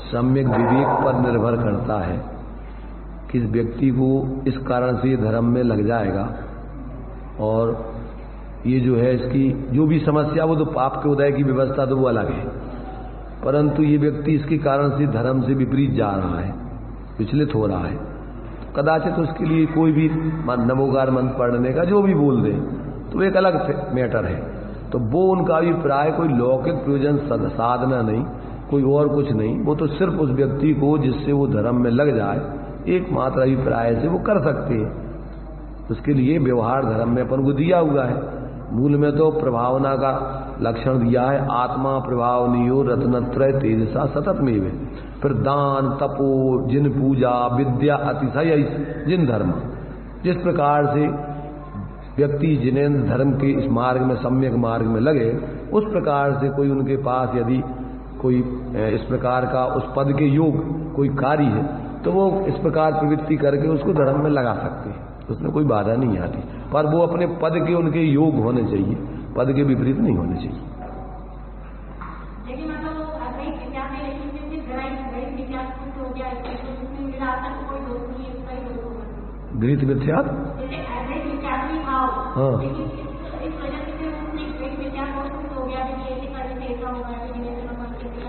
सम्यक विवेक पर निर्भर करता है कि इस व्यक्ति को इस कारण से धर्म में लग जाएगा और ये जो है इसकी जो भी समस्या वो तो पाप के उदय की व्यवस्था तो वो अलग है, परंतु ये व्यक्ति इसके कारण से धर्म से विपरीत जा रहा है, विचलित हो रहा है। कदाचित उसके लिए कोई भी नमोकार मंत्र पढ़ने का जो भी बोल दे तो एक अलग मैटर है। तो वो उनका अभिप्राय कोई लौकिक प्रयोजन साधना नहीं, कोई और कुछ नहीं, वो तो सिर्फ उस व्यक्ति को जिससे वो धर्म में लग जाए एकमात्र अभिप्राय से वो कर सकते हैं। उसके लिए व्यवहार धर्म में अपन को दिया हुआ है। मूल में तो प्रभावना का लक्षण दिया है, आत्मा प्रभावनियो रत्नत्रय तेजसा सतत में। फिर दान तपो जिन पूजा विद्या अतिशय जिन धर्म, जिस प्रकार से व्यक्ति जिन्हें धर्म के इस मार्ग में सम्यक मार्ग में लगे उस प्रकार से कोई उनके पास यदि कोई इस प्रकार का उस पद के योग कोई कार्य है तो वो इस प्रकार प्रवृत्ति करके उसको धर्म में लगा सकते हैं, उसमें कोई बाधा नहीं आती। पर वो अपने पद के उनके योग होने चाहिए, पद के विपरीत नहीं होने चाहिए। गृहित मिथ्यात्व, हाँ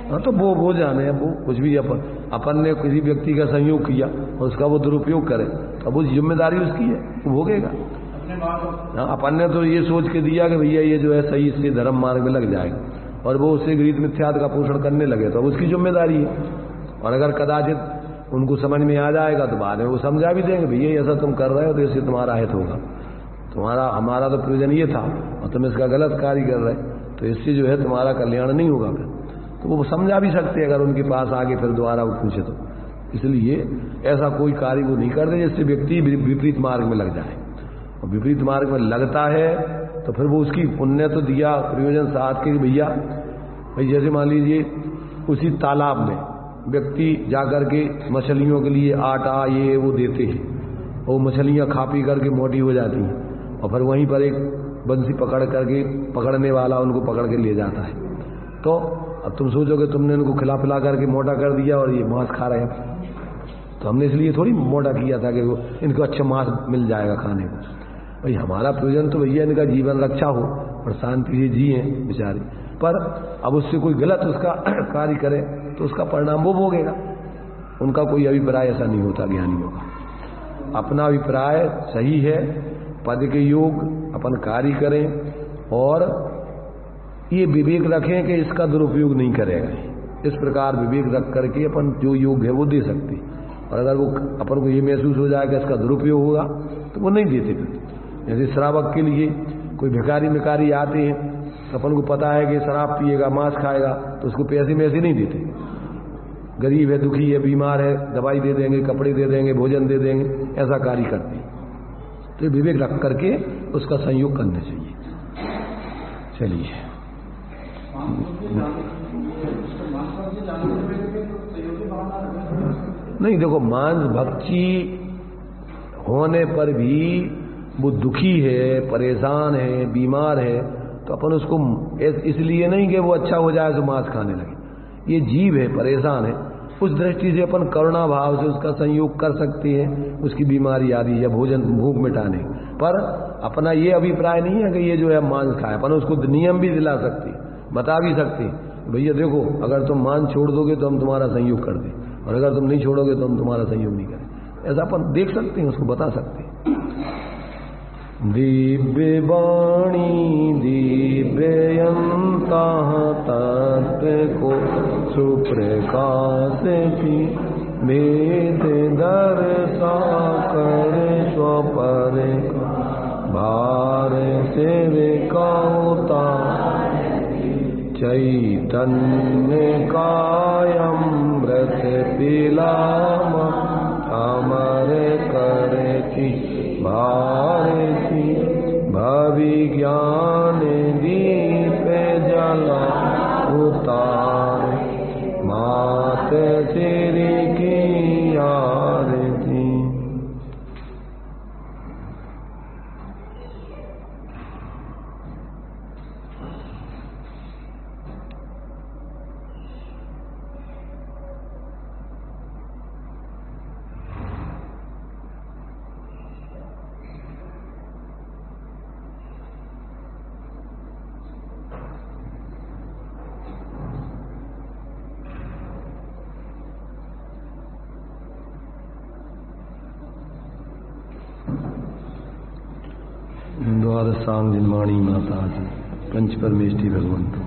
हाँ, तो वो जाने वो कुछ भी अपन ने किसी व्यक्ति का संयोग किया और उसका वो दुरुपयोग करे तो अब उस जिम्मेदारी उसकी है, वो भोगेगा। हाँ, अपन ने तो ये सोच के दिया कि भैया ये जो है सही इससे धर्म मार्ग में लग जाएगा और वो उससे गृहित मिथ्यात्व का पोषण करने लगे तो अब उसकी जिम्मेदारी है। और अगर कदाचित उनको समझ में आ जाएगा तो बाद में वो समझा भी देंगे भैया ऐसा तुम कर रहे हो तो इससे तुम्हारा हित होगा, तुम्हारा हमारा तो प्रयोजन ये था और तुम इसका गलत कार्य कर रहे तो इससे जो है तुम्हारा कल्याण नहीं होगा। फिर तो वो समझा भी सकते अगर उनके पास आगे फिर दोबारा वो पूछे तो। इसलिए ऐसा कोई कार्य वो नहीं करते जिससे व्यक्ति विपरीत मार्ग में लग जाए। और विपरीत मार्ग में लगता है तो फिर वो उसकी पुण्य तो दिया प्रयोजन साथ के भैया भाई जैसे मान लीजिए उसी तालाब में व्यक्ति जाकर के मछलियों के लिए आटा ये वो देते हैं और मछलियां खा पी करके मोटी हो जाती हैं और फिर वहीं पर एक बंसी पकड़ करके पकड़ने वाला उनको पकड़ के ले जाता है। तो अब तुम सोचोगे तुमने उनको खिला पिला करके मोटा कर दिया और ये मांस खा रहे हैं, तो हमने इसलिए थोड़ी मोटा किया था कि वो इनको अच्छा मांस मिल जाएगा खाने को। भाई हमारा प्रयोजन तो भैया इनका जीवन रक्षा हो और शांति से जिए बेचारे। पर अब उससे कोई गलत उसका कार्य करे तो उसका परिणाम वो भोगेगा। उनका कोई अभिप्राय ऐसा नहीं होता ज्ञानियों का, अपना अभिप्राय सही है, पद के योग अपन कार्य करें और ये विवेक रखें कि इसका दुरुपयोग नहीं करेगा। इस प्रकार विवेक रख करके अपन जो योग है वो दे सकते, और अगर वो अपन को ये महसूस हो जाए कि इसका दुरुपयोग होगा तो वो नहीं देते। जैसे श्रावक के लिए कोई भिखारी मिकारी आते हैं तो अपन को पता है कि शराब पिएगा, मांस खाएगा, तो उसको पैसे में ऐसे नहीं देते। गरीब है, दुखी है, बीमार है, दवाई दे देंगे, कपड़े दे देंगे, भोजन दे देंगे, ऐसा कार्य करते हैं। तो विवेक रख करके उसका संयोग करना चाहिए। चलिए, नहीं देखो, मांस भक्षी होने पर भी वो दुखी है, परेशान है, बीमार है, तो अपन उसको इसलिए नहीं कि वो अच्छा हो जाए तो मांस खाने लगे। ये जीव है, परेशान है, उस दृष्टि से अपन करुणा भाव से उसका संयोग कर सकते हैं, उसकी बीमारी आदि या भोजन भूख मिटाने। पर अपना ये अभिप्राय नहीं है कि ये जो है मांस खाए। अपन उसको नियम भी दिला सकते, बता भी सकते, भैया देखो अगर तुम मांस छोड़ दोगे तो हम तुम्हारा संयोग कर दें, और अगर तुम नहीं छोड़ोगे तो हम तुम्हारा संयोग नहीं करें। ऐसा अपन देख सकते हैं, उसको बता सकते हैं। दिव्य वाणी दिव्ययंता तत्व को सुप्रकाश की वेद दर्शा कर स्वपर भार सेविकाउता चैतन्य कायमृत पिलाम अमर करती भारती भविज्ञान दीप जला उतार मात तेरी की आरती। द्वादशांग जन्माणी माता जी पंच परमेष्टि भगवंतु।